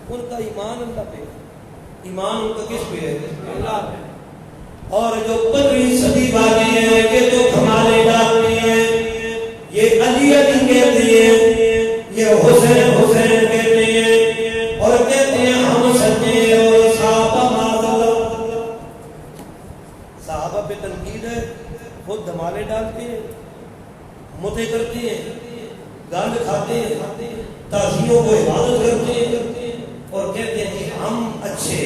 ان کا ایمان اللہ پہ ایمان ان کا کس پہ ہے؟ اللہ پہ. اور جو 15ویں صدی والے ہیں یہ تو کمالے ڈالتے ہیں، یہ علی علی کہتے ہیں، یہ حسین حسین کہتے ہیں، اور کہتے ہیں ہم سچے اور صحابہ معذلہ. صحابہ پہ تنقید ہے، خود دھمالے ڈالتے ہیں، متے کرتے ہیں، گند کھاتے ہیں، تعظیموں کو عبادت کرتے ہیں، اور کہتے ہیں کہ ہم اچھے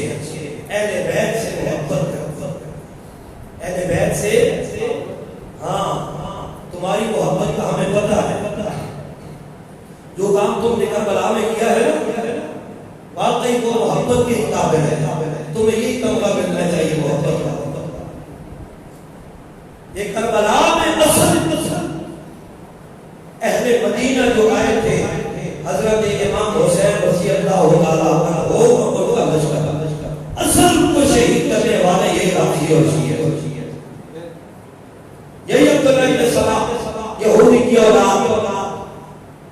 اہل بیت سے محبت کرتے ہیں. اہل بیت سے ہاں تمہاری محبت کا ہمیں پتہ ہے. جو کام تم نے کربلا میں کیا ہے نا واقعی وہ محبت کے قابل ہے. تمہیں یہی تمغہ ملنا چاہیے محبت کا. یہ کربلا میں اصل اہل مدینہ جو آئے تھے حضرت امام حسین رضی اللہ تعالیٰ عنہ اور کا لشکر اصل کو شہید کرنے والے یہی رافضی اور شیعہ یہی عبداللہ بن سلام یہودی کی اولاد.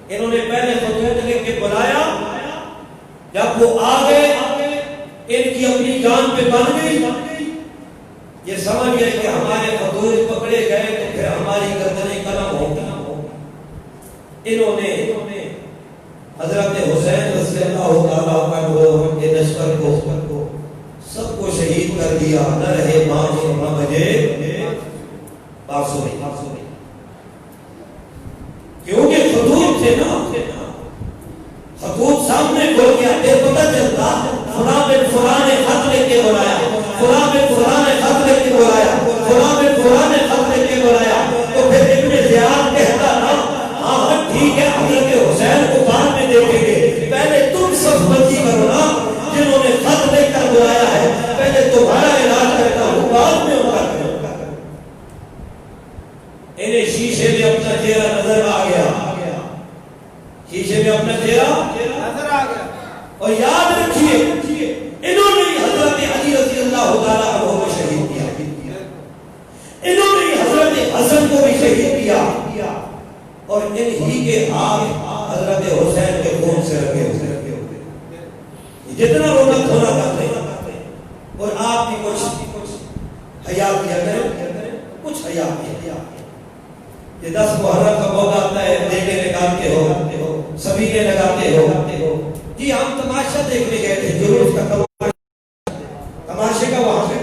انہوں نے پہلے خطوط لکھ کے بلایا، جب وہ آ گئے ان کی اپنی جان پہ بن گئی. یہ سمجھ گئے کہ ہمارے خطوط پکڑے گئے تو پھر ہماری گردنیں قلم ہوگی. انہوں نے حضرت حسین رضی اللہ تعالیٰ عنہ کے لشکر کو سب کو شہید کر دیا. نہ رہے 5 بجے پاسو نہیں، کیونکہ خطوط تھے نا، خطوط سامنے کھول کے آتے پتہ چلتا فلاں بن فلاں نے خط لکھ کے بلایا، فلاں بن فلاں نے خط لکھ کے بلایا، فلاں بن فلاں نے خط لکھ کے بلایا. تو پھر ابن زیاد کہتا نا ہاں ٹھیک ہے حضرت حسین کو بعد میں دیکھیں گے، پہلے تم صف بندی کرو نا، جنہوں نے خط لکھ کر بلایا ہے پہلے تمہارا علاج کرتا ہوں بعد میں ان کا. انہیں شیشے میں اپنا چہرہ نظر آ گیا، شیشے میں اپنا چہرہ نظر آ گیا. اور یاد رکھیے انہوں نے حضرت علی رضی اللہ تعالیٰ عنہ کو شہید کیا، انہوں نے حضرت حسن کو بھی شہید کیا، اور انہی کے ہاتھ حضرت حسین کے خون سے رکھے ہوئے. جتنا رونا دھونا کرتے اور آپ بھی کچھ حیا کیا کریں، کچھ حیا کیا. یہ 10 محرم کا موقع آتا ہے، دیکھے لگاتے ہو، سبیلے لگاتے ہو. جی ہم تماشا دیکھنے گئے تھے، جلوس کا تماشے کا وہاں سے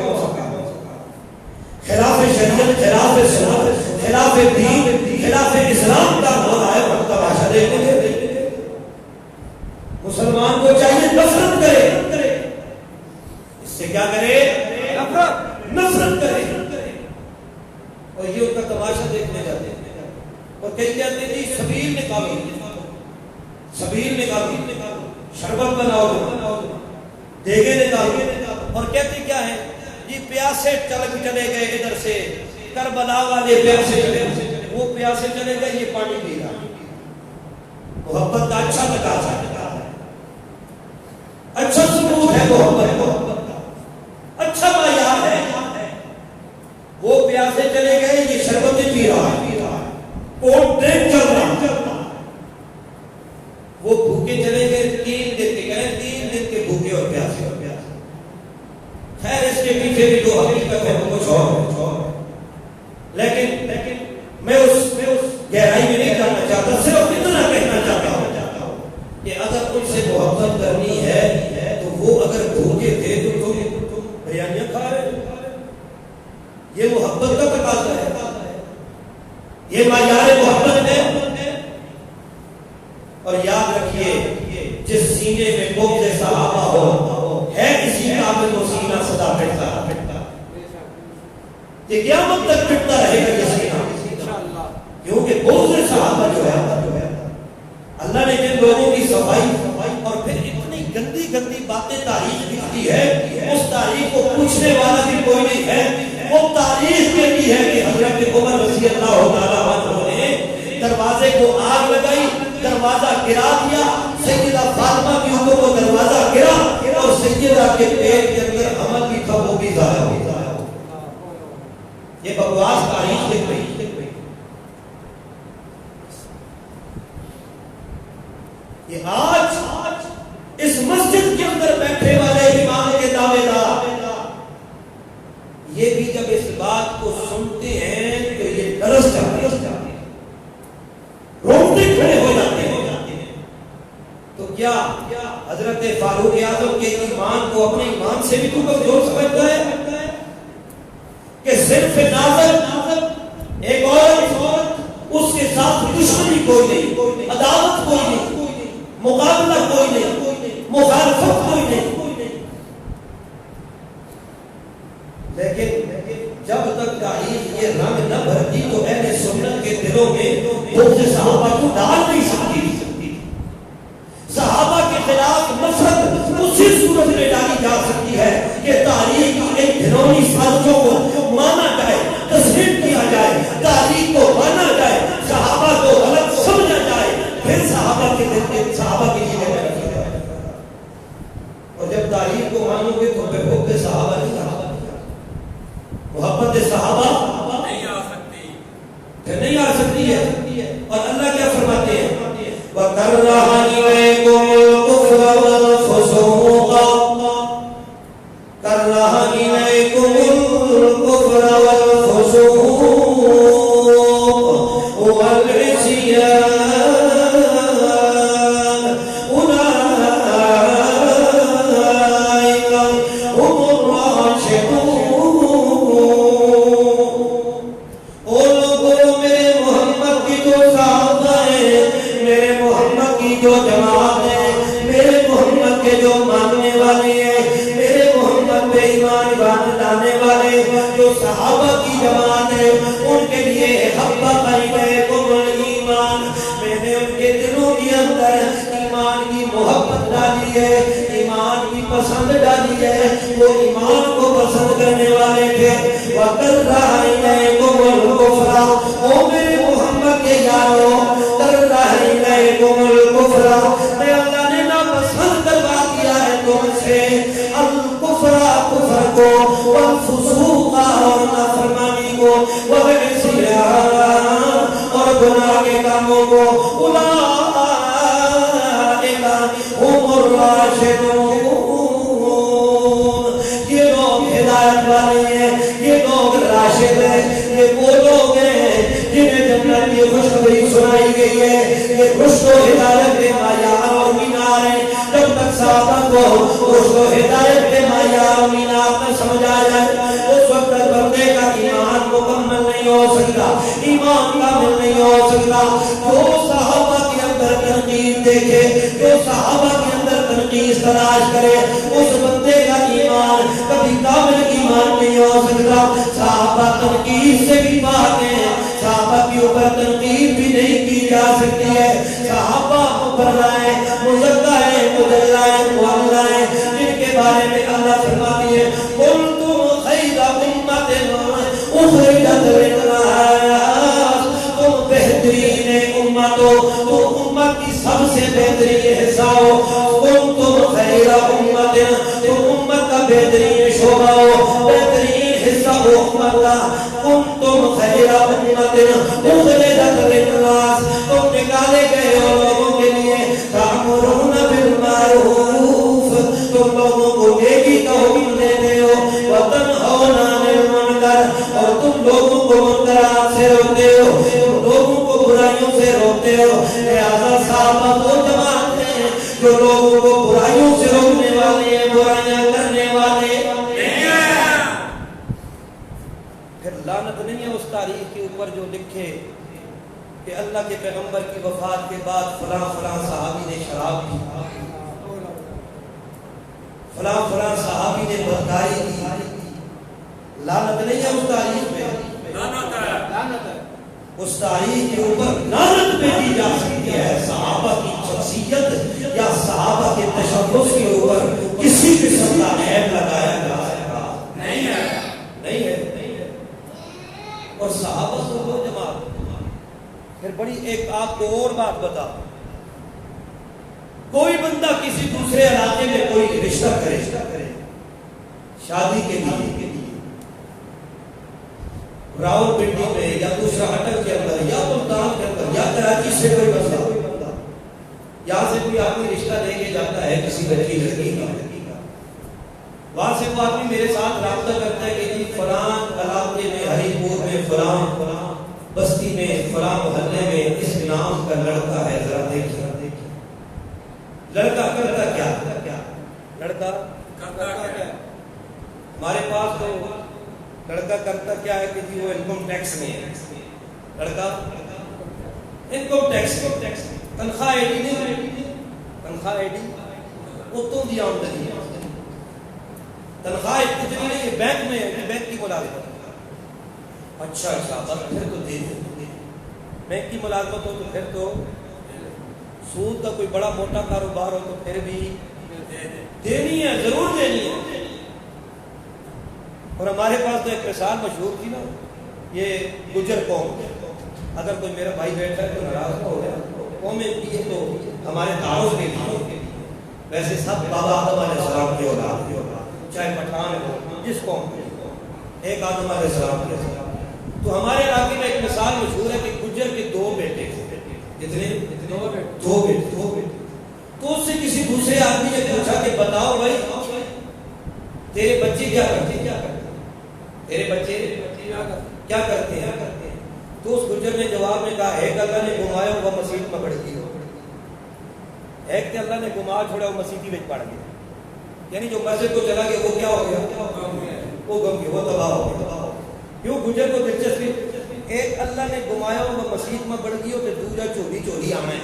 خلاف شریعت، خلاف سنت، خلاف دین، خلاف اسلام کا ہو رہا ہے، ہم تماشا دیکھنے گئے. مسلمان کو چاہیے نفرت کرے، اس سے کیا کرے؟ نفرت کرے. اور یہ ان کا تماشا دیکھنے جاتے ہیں اور کہیں کہتے ہیں جی سبیل نکالو، سبیل نکالو، شربت بناؤ، دیگے نکالو. اور کہتے کیا ہے جی پیاسے چلے گئے ادھر سے، کربلا والے پیاسے چلے گئے، وہ پیاسے چلے گئے، یہ پانی پی رہا. محبت کا اچھا تقاضا ہے، اچھا ثبوت ہے محبت کا، اچھا معیار ہے. وہ پیاسے چلے گئے، یہ شربتیں پی رہا ہے، کوٹ ڈرنک چل رہا. وہ بھوکے چلے گئے، 3 دن کے گئے، 3 دن کے بھوکے اور پیاسے. خیر اس کے پیچھے بھی جو حقیقت ہے وہ کچھ اور. لیکن میں اس گہرائی میں نہیں جانا چاہتا، صرف اتنا کہنا چاہتا ہوں کہ اگر ان سے محبت کرنی ہے تو وہ اگر بھوکے تھے تو تم بریانیاں کھا رہے ہو. یہ محبت کا تقاضا ہے، یہ معیار محبت ہے. اور یاد رکھیے جس سینے میں بغض صحابہ ہو ہے اسی قابل و سینہ سدا پھٹتا. یہ قیامت تک پھٹتا رہے گا یہ سینہ، کیونکہ بغض صحابہ جو ہے اللہ نے جن لوگوں کی صفائی اور پھر اتنی گندی باتیں تاریخ لکھتی ہے، اس تاریخ کو پوچھنے والا بھی کوئی نہیں ہے. وہ تاریخ کہتی ہے کہ حضرت عمر رضی اللہ تعالیٰ عنہ نے دروازے کو آگ لگائی، دروازہ گرا دیا، سیدہ فاطمہ کی حکم کو دروازہ گرا اور سیدہ کے پیٹ کے اندر عمل بھی تھا وہ بھی ضائع ہو گیا. یہ بکواس تاریخ لکھ رہی ہے. یہ آج اس مسجد کے اندر بیٹھے والے امام کے دعوے حضرت فاروق اعظم کے ایمان کو اپنے ایمان سے بھی تو کمزور سمجھتا ہے کہ صرف ناظر ایک عورت اس کے ساتھ دشمنی کوئی نہیں، عداوت کوئی نہیں، مقابلہ کوئی نہیں، مخالفت کوئی نہیں، لیکن جب تک تاریخ یہ رنگ نہ بھرتی تو اہل سنت کے دلوں میں بغض صحابہ کو ڈال نہیں سکتی۔ صحابہ کے خلاف نفرت اسی صورت میں ڈالی جا سکتی ہے کہ تاریخ کی ان گھنونی سازشوں کو مانا جائے، تسلیم کیا جائے، تاریخ کو مانا جائے، صحابہ کو غلط سمجھا جائے، پھر صحابہ کے دل کے صحابہ کی چیزیں رکھی جائے۔ اور جب تاریخ کو مانو گے تو پھر حب صحابہ نہیں آ محبت صحابہ نہیں آ سکتی، پھر نہیں آ سکتی ہے۔ اور اللہ کیا فرماتے ہیں؟ وَكَرَّهَ إِلَيْكُمُ الْكُفْرَ وَالْفُسُوقَ كَرَّهَ إِلَيْكُمُ الْكُفْرَ وَالْفُسُوقَ وَالْعِصْيَانَ جو جماعت ہے، میرے محمد کے جو ماننے والے ہیں، میرے محمد پہ ایمان لانے والے جو صحابہ کی جماعت ہے، ان کے لیے حبت الیکم الایمان، میں نے ان کے دلوں کے اندر ایمان کی محبت ڈالی ہے، ایمان کی پسند ڈالی ہے، وہ ایمان کو پسند کرنے والے تھے۔ وَكَرَّهَ إِلَيْكُمُ الْكُفْرَ، او میرے محمد کے یارو، كَرَّهَ إِلَيْكُمُ میں اللہ نے ناپسند کروا دیا ہے تم سے الکفر، کفر کو، والفسوق اور نافرمانی کو، والعصیان اور گناہ کے کاموں کو، اولئک هم الراشدون، یہ لوگ ہدایت والے ہیں، یہ لوگ راشد ہیں، یہ وہ لوگ ہیں جنہیں جنت کی خوشخبری سنائی گئی ہے۔ یہ رشد و ہدایت کے معیار اور مینار ہیں، جب تک صحابہ کو رشد و ہدایت کے معیار اور مینار نہ سمجھا جائے اس وقت تک بندے کا ایمان مکمل نہیں ہو سکتا، ایمان کامل نہیں ہو سکتا۔ جو صحابہ کے اندر تنقید دیکھے، جو صحابہ کے اندر تنقید تلاش کرے، اس بندے کا ایمان کبھی کامل ایمان نہیں ہو سکتا۔ صحابہ تنقید سے بھی پاک ہیں، صحابہ کے اوپر تنقید بھی نہیں کی جا سکتی ہے۔ صحابہ مبررائے، مزکائے، مدلائے، معلائے، جن کے بارے میں اللہ فرماتی ہے کنتم خیر امت اخرجت للناس، تم بہترین امت ہو، تم امت کی سب سے بہترین حصہ ہو۔ کنتم خیر امت، تم امت کا بہترین شعبہ ہو، بہترین حصہ ہو امت کا۔ کنتم خیر امت اخرجت للناس، تم نکالے گئے ہو لوگوں کے لیے، تأمرون بالمعروف، تم لوگوں کو نیکی کا حکم دیتے ہو، وتنہون عن المنکر، اور تم لوگوں کو منکرات سے روکتے ہو، تم لوگوں کو برائیوں سے روکتے ہو۔ لہذا صحابہ وہ جماعت ہیں جو لوگوں کو برائیوں سے روکنے والے ہیں، برائیاں کرنے والے نہیں ہیں۔ پھر لعنت نہیں ہے اس تاریخ کے اوپر جو لکھے کہ اللہ کے پیغمبر کی وفات کے بعد فلاں فلاں صحابی نے شراب پی، فلاں فلاں صحابی نے بدکاری کی۔ لعنت نہیں ہے اس تاریخ میں، لعنت ہے اس تاریخ کے اوپر لعنت بھی دی جا سکتی ہے۔ صحابہ کی شخصیت یا صحابہ کے تشخص کے اوپر کسی قسم کا عیب لگایا جا سکتا نہیں ہے، نہیں ہے۔ اور صحابہ کو وہ جماعت، پھر بڑی ایک آپ کو اور بات بتا، کوئی بندہ کسی دوسرے علاقے میں کوئی رشتہ کرے شادی کے لیے، راول پنڈی میں یا دوسرا اٹک کے اندر یا ملتان کے اندر یا کراچی سے کوئی بندہ یہاں سے کوئی آدمی رشتہ لے کے جاتا ہے کسی لڑکی کا، وہاں سے وہ آدمی میرے ساتھ رابطہ کرتا ہے کہ جی فلاں علاقے میں، ہری پور میں، فلاں بستی میں، فلاں محلے میں اس نام کا لڑکا ہے، ذرا دیکھیے۔ لڑکا کرتا کیا؟ لڑکا ہمارے پاس تو لڑکا کرتا کیا ہے کہ جی وہ انکم ٹیکس میں ہے. لڑکا انکم ٹیکس تنخواہ ایڈی نہیں, تنخواہ ایڈی وہ تو دی آمدنی ہے. تنخواہ اتنی نہیں ہے, بینک میں ہے, بینک کی ملازمت. اچھا بس پھر تو دے دیں. بینک کی ملازمت ہو تو پھر تو, سود کا کوئی بڑا موٹا کاروبار ہو تو پھر بھی دینی ہے, ضرور دینی ہے. اور ہمارے پاس تو ایک مثال مشہور تھی نا, یہ گجر قوم. اگر کوئی میرا بھائی بیٹھا ہے تو ناراض ہو گیا, قومیں یہ تو ہمارے تعارف کے لیے, ویسے سب بابا آدم علیہ السلام کی اولاد, چاہے پٹھان ہو جس قوم کے, ایک آدم علیہ السلام کے. تو ہمارے علاقے میں ایک مثال مشہور ہے کہ گجر کے 2 بیٹے تھے. کتنے؟ 2 بیٹے. تو اس سے کسی دوسرے آدمی نے پوچھا کہ بتاؤ بھائی تیرے بچے کیا کرتے ہیں, تیرے بچے کیا کرتے ہیں. تو اس گجر نے جواب میں کہا ایک اللہ نے گھمایا وہ مسیح میں بڑھ گئی, ایک کہ اللہ نے گھما چھوڑا وہ مسیحی میں پڑ گیا. یعنی جو مسجد کو چلا گیا وہ کیا ہو گیا, وہ گم گیا, وہ تباہ ہو گیا. کیوں گجر کو دلچسپی, ایک اللہ نے گھمایا وہ مسیح میں بڑھ گئی اور دوسرا چوری آمیں.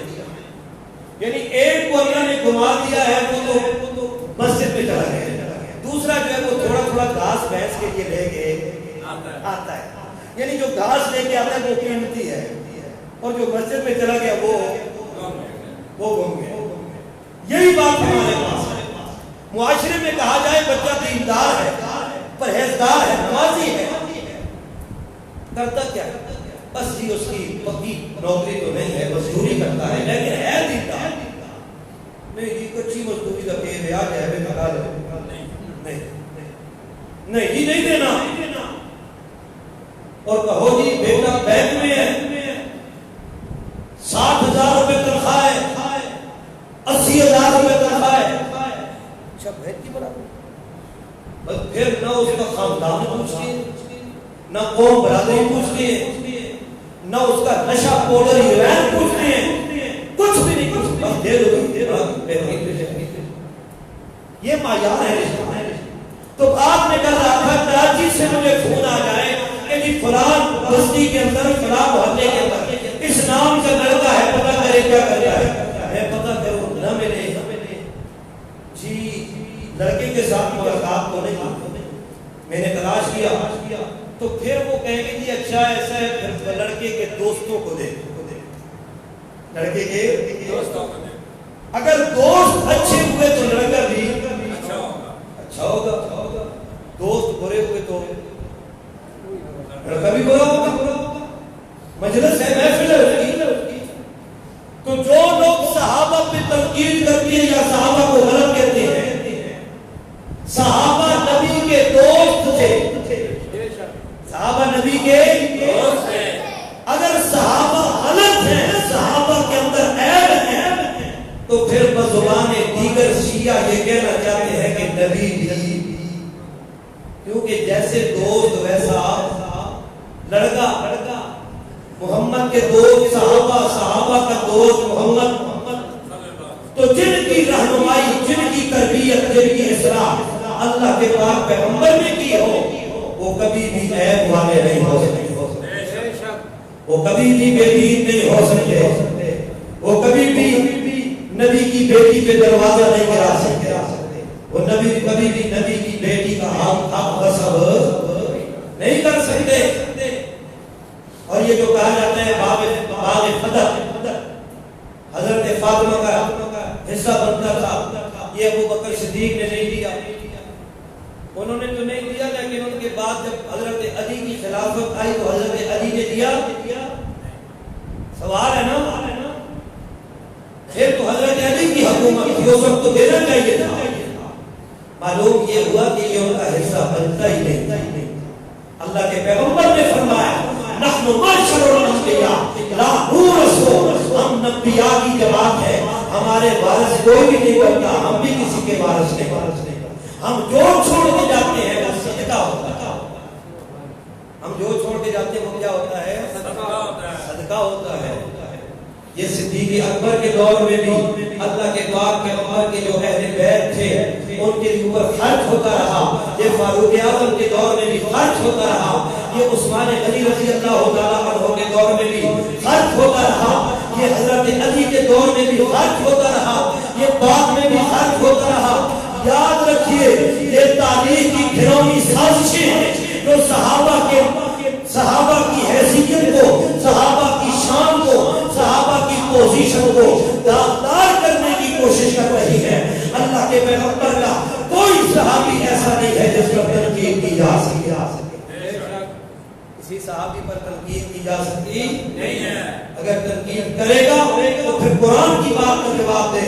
یعنی ایک کو اللہ نے گھما دیا ہے وہ تو مسجد میں چلا گیا, دوسرا جو ہے وہ تھوڑا تھوڑا گھاس بھینس کے لیے لے کے آتا ہے. یعنی جو گھاس لے کے آتا ہے وہ قیمتی ہے, اور جو مسجد میں چلا گیا وہ گم گیا. یہی بات ہمارے پاس ہے. معاشرے میں کہا جائے بچہ دیندار ہے, پرہیزگار ہے, نمازی ہے, کرتا کیا بس جی اس کی پکی نوکری تو نہیں ہے, مزدوری کرتا ہے, لیکن ہے دیندار نہیں جی, کچی مزدوری کا پے ریاض ہے ہمیں لگا لو, نہیں جی نہیں دینا. اور کہو جی بیٹا بینک میں ہے, 60,000 روپے تنخواہ ہے, 80,000 روپے تنخواہ ہے. اچھا بینک کی برابر, بس پھر نہ اس کا خاندان پوچھتے ہیں, نہ قوم برادری پوچھتے ہیں, نہ اس کا نشہ پاؤڈر ہیروئن پوچھتے ہیں, کچھ بھی نہیں پوچھتے. بس دے دو یہ معیار ہے. تو آپ نے کل رہا تھا کراچی سے مجھے فون آ جائے کہ جی فلان بستی کے اندر, فلان محلے کے اندر اس نام کا لڑکا ہے, پتہ کرے کیا کرتا ہے. میں پتہ کروں نہ ملے جی, لڑکے کے ساتھ ملاقات کو نہیں, میں نے تلاش کیا تو پھر وہ کہیں گے جی اچھا ایسا ہے, پھر لڑکے کے دوستوں کو دے, لڑکے کے دوستوں کو دے. اگر دوست اچھے ہوئے تو لڑکا بھی اچھا ہوگا, دوست برے ہوئے تو لڑکا بھی برا ہوگا. مجلس ہے, محفل ہے, تو جو لوگ صحابہ پہ تنقید کرتے ہیں یا صحابہ کو غلط کہتے ہیں, صحابہ نبی کے دوست تھے, صحابہ نبی کے دوست ہیں. اگر صحابہ غلط ہیں, صحابہ کے اندر عیب ہے, تو پھر بزبان دیگر شیعہ یہ کہنا چاہتے ہیں کہ نبی بھی, کیونکہ جیسے دوست ویسا لڑکا. محمد کے دوست صحابہ, صحابہ کا دوست محمد. تو جن کی رہنمائی, جن کی تربیت, جن کی اصلاح اللہ کے پاک پیغمبر نے کی ہو, وہ کبھی بھی عیب والے نہیں ہو سکتے, وہ کبھی بھی بے دین نہیں ہو سکتے, وہ کبھی بھی نبی کی بیٹی پہ دروازہ نہیں گرا سکتے, وہ نبی کبھی بھی نبی کی بیٹی کا حق غصب نہیں کر سکتے. اور یہ جو کہا جاتا ہے باغ فتح, حضرت فاطمہ کا حصہ بنتا تھا, یہ ابو بکر صدیق نے نہیں دیا. انہوں نے تو نہیں دیا, لیکن ان کے بعد جب حضرت علی کی خلافت آئی تو حضرت علی نے دیا. سوال ہے نا, پھر تو حضرت علی کی حکومت تھی, اس وقت تو دینا چاہیے تھا. معلوم یہ ہوا کہ یہ ان کا حصہ بنتا ہی نہیں. اللہ کے پیغمبر نے فرمایا نحن معشر الانبیاء لا نورث, ہم انبیاء کی جماعت ہے, ہمارے وارث کوئی بھی نہیں بنتا, ہم بھی کسی کے وارث نہیں. ہم جو چھوڑ کے جاتے ہیں وہ صدقہ ہوتا ہے, ہم جو چھوڑ کے جاتے ہیں وہ کیا ہوتا ہے, صدقہ ہوتا ہے. یہ صدیق اکبر کے دور میں بھی اللہ کے پاک پیغمبر کے جو اہل بیت تھے ان کے اوپر خرچ ہوتا رہا، یہ فاروق اعظم کے دور میں بھی خرچ ہوتا رہا، یہ عثمان غنی رضی اللہ تعالیٰ عنہ کے دور میں بھی خرچ ہوتا رہا، یہ حضرت علی کے دور میں بھی خرچ ہوتا رہا، یہ بعد میں بھی خرچ ہوتا رہا۔ یاد رکھیے یہ تاریخ کی گھرونی سازشیں ہیں جو صحابہ کی حیثیت کو، صحابہ کی شان کو، صحابہ کی پوزیشن کو داغدار کرنے کی کوشش کر رہی ہے۔ اللہ کے پیغمبر کا کوئی صحابی ایسا نہیں ہے جس پر تنقید کی جا سکے۔ کسی صحابی پر تنقید کی جا سکتی نہیں ہے۔ اگر تنقید کرے گا تو پھر قرآن کی بات کا جواب دے۔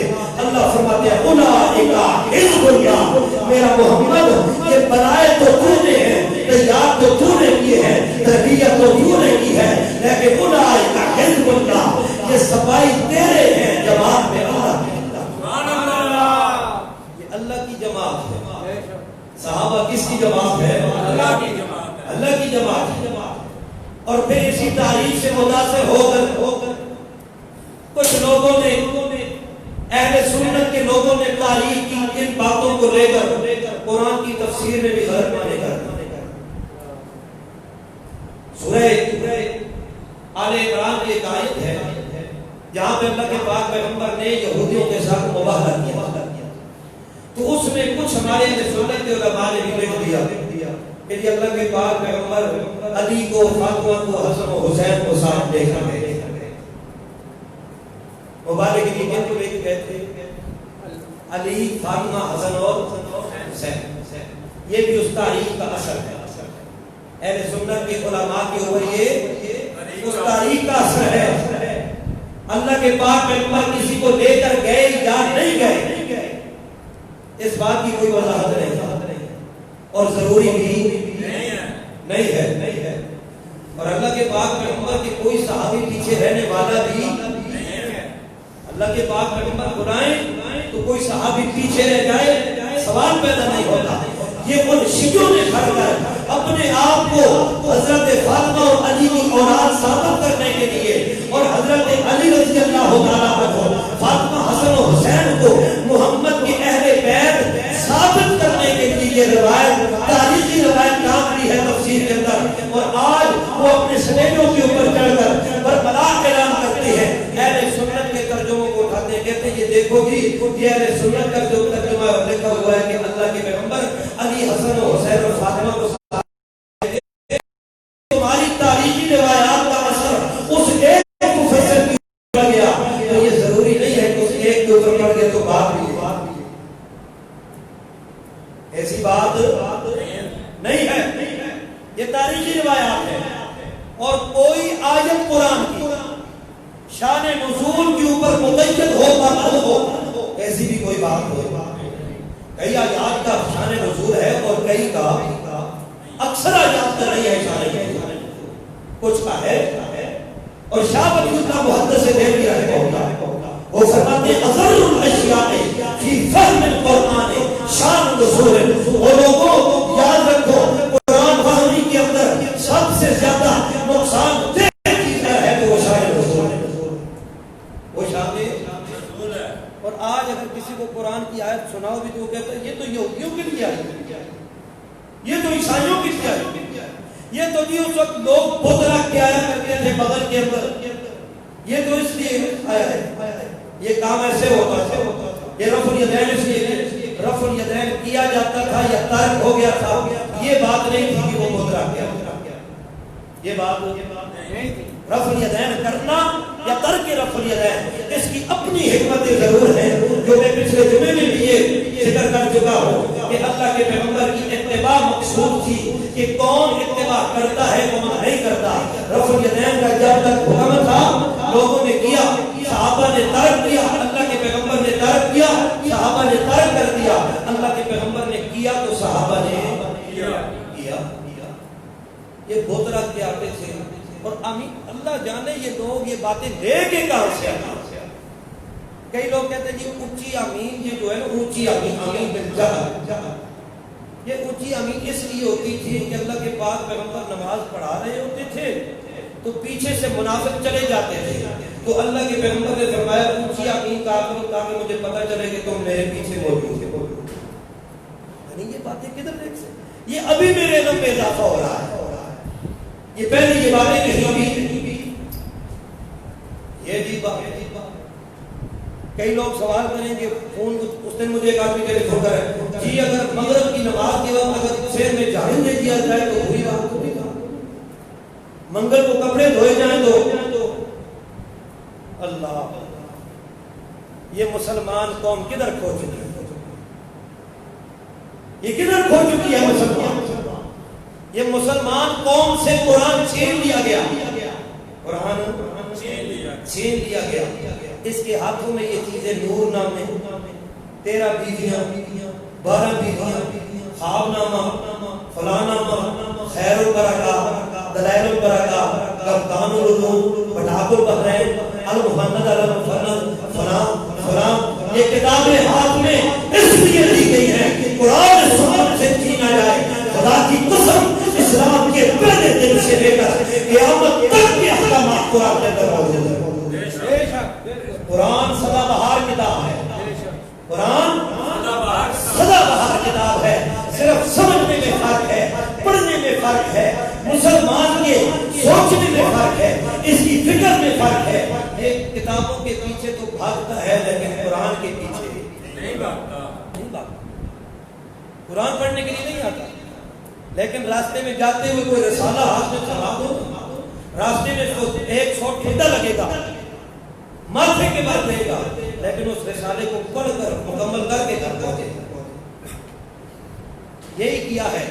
اللہ فرماتے ہیں اولئک حزب اللہ، میرا محمد یہ بنائے تو تو نے ہیں، تیار تو تو نے کیے ہیں، تربیت تو تو نے کی ہے، لیکن اولئک حزب اللہ، یہ صفائی تیرے ہیں جماعت میں اللہ کی۔ یہ اللہ کی جماعت ہے۔ صحابہ کس کی جماعت ہے؟ اللہ کی جماعت ہے، اللہ کی جماعت ہے۔ اور پھر اسی تاریخ سے متاثر ہو کر کچھ لوگوں نے، اہل سنت کے لوگوں نے تاریخ کی ان باتوں کو لے کر قرآن کی تفسیر میں بھی غلط مانے کر سورہ آل عمران کی ایک آیت ہے جہاں پہ اللہ کے پاک پیغمبر نے یہودیوں کے ساتھ مباہلہ کیا، تو اس میں کچھ ہمارے اہل سنت کے علماء نے بھی لکھ دیا کہ یہ اللہ کے پاک پیغمبر علی کو، فاطمہ کو، حسن و حسین کو ساتھ لے کر گئے۔ مبارک کی کہتے ہیں کہتے علی، فاطمہ، حسن اور حسین، یہ بھی اس تاریخ کا اثر ہے۔ اہل سنت کے علماء کے اوپر یہ اس تاریخ کا اثر ہے۔ اللہ کے پاک پیغمبر کسی کو لے کر گئے یا نہیں گئے اس بات کی کوئی وضاحت نہیں اور ضروری بھی نہیں ہے۔ اور اللہ کے پاک پیغمبر کے کوئی صحابی پیچھے رہنے والا بھی نہیں ہے۔ اللہ کے پاک پیغمبر بلائیں تو کوئی صحابی پیچھے رہ جائے سوال پیدا نہیں ہوتا۔ یہ ان شیعوں نے کھڑ کر اپنے آپ کو حضرت فاطمہ اور علی کی اولاد ثابت کرنے کے لیے اور حضرت علی رضی اللہ تعالیٰ عنہ، فاطمہ، حسن و حسین کو محمد کے اہل بیت ثابت کرنے کے لیے یہ روایت، تاریخی روایت کام کی ہے تفسیر کے اندر، اور آج وہ اپنے سلیٹوں کے اوپر چڑھ کر بربلا اعلان کرتے ہیں۔ اہل سنت کے ترجموں کو اٹھاتے ہیں، کہتے ہیں یہ دیکھو جی یہ اہل سنت کا جو ترجمہ لکھا ہوا ہے کہ اللہ کے پیغمبر علی، حسن و حسین اور فاطمہ کو تمہاری تاریخی روایات کا اثر اس ایک مفسر کی اوپر گیا، تو یہ ضروری نہیں ہے کہ اس ایک کے اوپر پڑ گیا تو بات بھی ایسی بات نہیں ہے۔ یہ تاریخی روایات ہے، اور کوئی آیت قرآن کی شان نزول کے اوپر مقید ہو نہ ہو ایسی بھی کوئی بات ہو۔ کئی آیات کا شان نزول ہے اور کئی کا اکثر آیات کا نہیں ہے شان نزول، کچھ کا ہے۔ اور شاہ ولی اللہ محدث دہلوی رحمہ اللہ وہ فرماتے ہیں اظہر الاشیاء فی فہم القرآن شان نزول۔ وہ لوگوں یاد رکھو قرآن فہمی کے اندر سب سے زیادہ نقصان دہ چیز ہے تو وہ شان نزول ہے، وہ شان نزول ہے۔ اور آج اگر کسی کو قرآن کی آیت سناؤ بھی تو وہ کہتا ہے یہ تو یہودیوں کے لیے آئی ہے، یہ تو عیسائیوں کے لیے آئی ہے، یہ تو جی اس وقت لوگ بت رکھ کے آیا کرتے تھے بغل کے اندر، یہ تو اس لیے آیا ہے، یہ کام ایسے ہوتا تھا، یہ رفع الیدین اس لیے رفع الیدین کیا جاتا تھا یا ترک ہو گیا تھا، یہ بات نہیں تھی کہ وہ بت رکھ کے یہ بات نہیں تھی۔ رفع الیدین کرنا یا ترک رفع الیدین اس کی اپنی حکمت ضرور ہے، جو میں پچھلے جمعے میں بھی یہ ذکر کر چکا ہوں کہ اللہ کے پیغمبر کی اتباع مقصود تھی کہ کون اتباع کرتا ہے کون نہیں کرتا۔ رفع الیدین کا جب تک حکم تھا لوگوں نے کیا، صحابہ نے ترک کیا، اللہ کے پیغمبر نے ترک کیا، صحابہ نے ترک کر دیا، اللہ کے پیغمبر نے کیا تو صحابہ نے کیا۔ یہ بت رکھ کے آتے تھے اور اللہ جانے یہ لوگ یہ باتیں لے کے کہاں سے آتے۔ کئی لوگ کہتے ہیں جی اونچی آمین یہ جو ہے نا اونچی آمین، آمین بالجہر، یہ اونچی آمین اس لیے ہوتی تھی کہ اللہ کے پاک پیغمبر نماز پڑھا رہے ہوتے تھے تو پیچھے سے منافق چلے جاتے تھے، تو اللہ کے پیغمبر نے فرمایا اونچی آمین کہا کرو تاکہ مجھے پتہ چلے کہ تم میرے پیچھے موجود ہو۔ کدھر دیکھ سکتے؟ یہ ابھی میرے علم میں اضافہ ہو رہا ہے. یہ پہلے یہ باتیں نہیں ہوئی. یہ عجیب بات ہے. کئی لوگ سوال کریں گے فون. اس دن مجھے ایک آدمی ٹیلی فون کرا جی اگر مغرب کی نماز کے وقت اگر سیر میں جھاڑو دے دیا جائے تو وہی بات ہوگی. منگل کو کپڑے دھوئے جائیں تو اللہ. یہ مسلمان قوم کدھر کھو چکی ہے؟ یہ کدھر کھو چکی ہے مسلمان؟ یہ مسلمان قوم سے قرآن چھین لیا گیا. قرآن چھین لیا گیا. اس کے ہاتھوں میں یہ چیزیں نور نامے 13 بیویاں 12 بیویاں خواب نامہ فلاں نامہ خیر البرکہ دلائل البرکہ کپتان العلوم پٹاخ البحرین المحمد المفند فلاں فلاں. یہ کتابیں ہاتھ میں اس لیے دی گئی ہیں کہ قرآن سنت سے چھینا جائے. خدا کی قسم اسلام کے پہلے دن سے لے کر قیامت تک کے احکامات قرآن کے اندر موجود ہیں. قرآن سدا بہار کتاب ہے. قرآن سدا بہار کتاب ہے. صرف سمجھنے میں فرق ہے, پڑھنے میں فرق ہے, مسلمان کے سوچنے میں فرق ہے, اس کی فکر میں فرق ہے. ایک کتابوں کے پیچھے تو بھاگتا ہے لیکن قرآن کے پیچھے نہیں بھاگتا. قرآن پڑھنے کے لیے نہیں آتا لیکن راستے میں جاتے ہوئے کوئی رسالہ ہاتھ میں چلا دو, راستے میں 100 ٹھنڈا لگے گا ماتھے کے بعد رہے گا لیکن اس رسالے کو پڑھ کر مکمل کر کے گھر پہنچے. یہی کیا ہے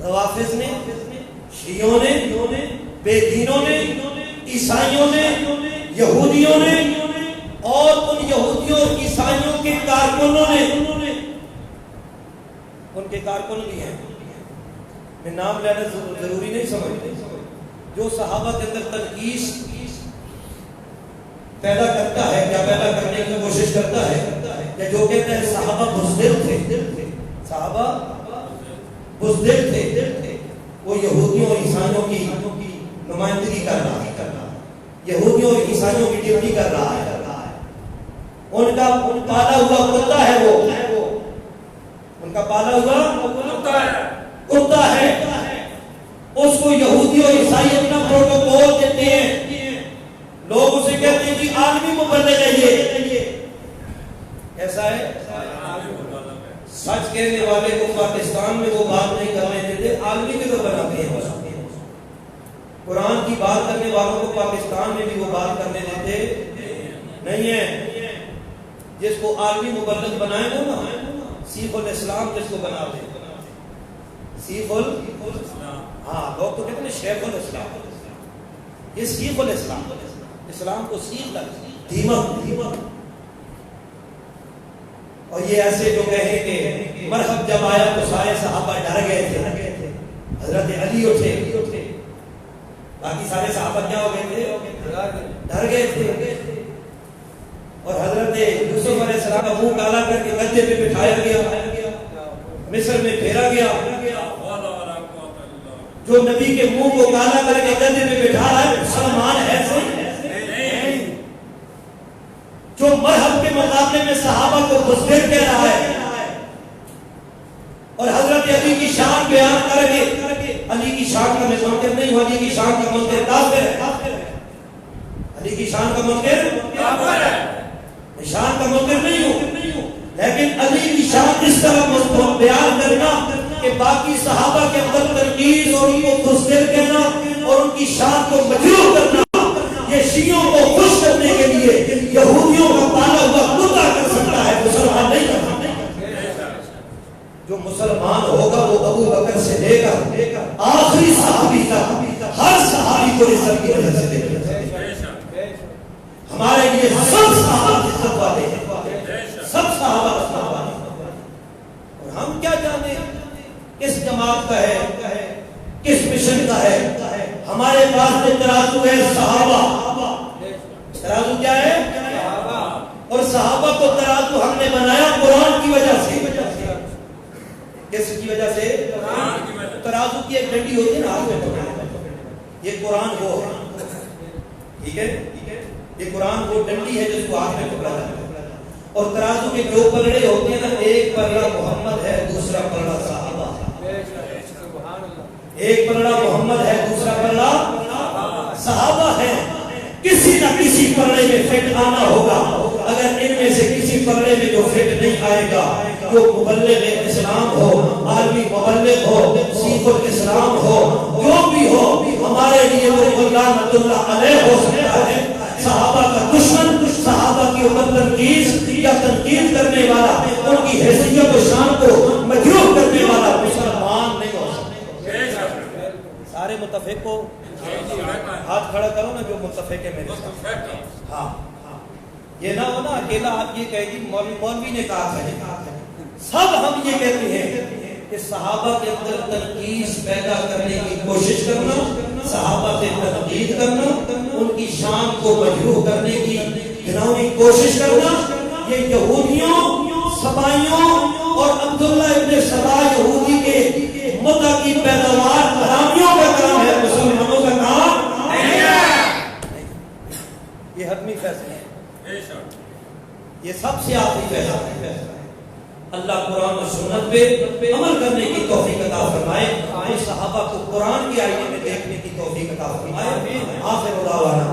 روافض نے, شیعوں نے, بے دینوں نے, عیسائیوں نے, یہودیوں نے اور ان یہودیوں اور عیسائیوں کے کارکنوں نے. ان کے کارکن بھی ہیں, میں نام لینا ضروری نہیں سمجھتے, جو صحابہ کے اندر تنقیص پیدا کرتا ہے یا پیدا کرنے کی کوشش کرتا ہے یا جو کہتا ہے صحابہ بزدل تھے, صحابہ بزدل تھے, وہ یہودیوں اور عیسائیوں کی نمائندگی کر رہا ہے, یہودیوں اور عیسائیوں کی ڈیوٹی کر رہا ہے. ان کا پالا ہوا کتا ہے, وہ ان کا پالا ہوا کتا ہے. اس کو یہودی اور عیسائی اپنا پروٹوکول دیتے ہیں. لوگ اسے کہتے ہیں کہ عالمی مبلغ ہے. یہ ایسا ہے. سچ کہنے والے کو پاکستان میں وہ بات نہیں کرنے دیتے, عالمی میں تو بناتے ہیں. قرآن کی بات کرنے والوں کو پاکستان میں بھی وہ بات کرنے دیتے نہیں ہے. جس کو عالمی مبلغ بنائے وہ نا سیف الاسلام جس کو بناتے ہیں, سیف الاسلام. ہاں لوگ تو کہتے ہیں شیخ الاسلام. یہ سیف الاسلام, اسلام کو سیکھ کر دھیمک. اور یہ ایسے جو کہیں کہ مرحب جب آیا تو سارے صحابہ ڈر گئے تھے, حضرت علی اٹھے, باقی سارے صحابہ کیا ہو گئے تھے, ڈر گئے تھے. اور حضرت یوسف علیہ السلام کا منہ کالا کر کے گدے پہ بٹھایا گیا, مصر میں پھیرا گیا. جو نبی کے منہ کو کالا کر کے گدے پہ بٹھا رہا ہے مسلمان ہے صحیح. جو مرحب کے مقابلے میں صحابہ کو بزدل کہہ رہا ہے اور حضرت علی کی شان بیان کر کے, علی کی شان کا میں منکر نہیں ہوں, علی کی شان کا منکر کافر ہے, علی کی شان کا منکر کافر ہے, شان کا منکر نہیں ہوں, لیکن علی کی شان اس طرح بیان کرنا کہ باقی صحابہ کے اندر تنقید اور ان کو بزدل کہنا اور ان کی شان کو مجروح کرنا, یہ شیعوں کو خوش کرنے کے لیے یہودیوں کا پالا ہوا کتا کر سکتا ہے, مسلمان نہیں کر سکتا. جو مسلمان ہوگا وہ ابو بکر سے لے کر آخری صحابی تک ہر صحابی کو عزت کی نظر سے دیکھنا. ہمارے لیے سب صحابہ عزت والے ہیں, سب صحابہ عزت والے ہیں. اور ہم کیا جانے کس جماعت کا ہے, کس مشن کا ہے. ہمارے پاس جو ترازو ہے صحابہ, ترازو کیا ہے, اور صحابہ کو ترازو ہم نے بنایا قرآن کی وجہ سے. کس کی وجہ سے؟ ترازو کی ایک ڈنڈی ہوتی ہے نا ہاتھ میں پکڑنے, یہ قرآن وہ ہے, ٹھیک ہے, یہ قرآن وہ ڈنڈی ہے جس کو ہاتھ میں پکڑا جاتا ہے. اور ترازو کے دو پلڑے ہوتے ہیں نا, ایک پلڑا محمد ہے دوسرا پلڑا صحابہ. ایک پلڑا محمد ہے، دوسرا پلڑا صحابہ ہے. کسی نہ کسی پلڑے میں فٹ آنا ہوگا. اگر ان میں سے کسی پلڑے میں جو فٹ نہیں آئے گا، جو مبلغ اسلام ہو، عالمی مبلغ ہو، سیخ الاسلام ہو، جو بھی ہو، ہمارے لیے وہ لعنت اللہ علیہ ہو سکتا ہے. صحابہ کا دشمن، صحابہ کی اوپر تنقید یا تنقید کرنے والا، ان کی حیثیت و شان کو مجروح کرنے والا مسلمان نہیں ہو سکتا. سارے متفق ہو؟ ہاتھ کھڑا کرو نا جو متفق ہے میرے ساتھ. ہاں یہ نہ ہو نا اکیلا آپ یہ کہہ دی مولوی نے کہا تھا. سب ہم یہ کہتے ہیں کہ صحابہ کے اندر تنقید پیدا کرنے کی کوشش کرنا، صحابہ سے تنقید کرنا، ان کی شان کو مجروح کرنے کی گھناؤنی کوشش کرنا، یہ یہودیوں، سبائیوں اور عبداللہ ابن سبا یہودی کے مدعا کی پیداوار حرامیوں کا کام ہے، مسلمانوں کا کام نہیں ہے. یہ حتمی فیصلہ ہے، یہ سب سے آخری فیصلہ ہے. اللہ قرآن و سنت پہ عمل کرنے کی توفیق عطا فرمائے. صحابہ کو قرآن کی آئینے میں دیکھنے کی توفیق عطا فرمائے. آخر دعوانا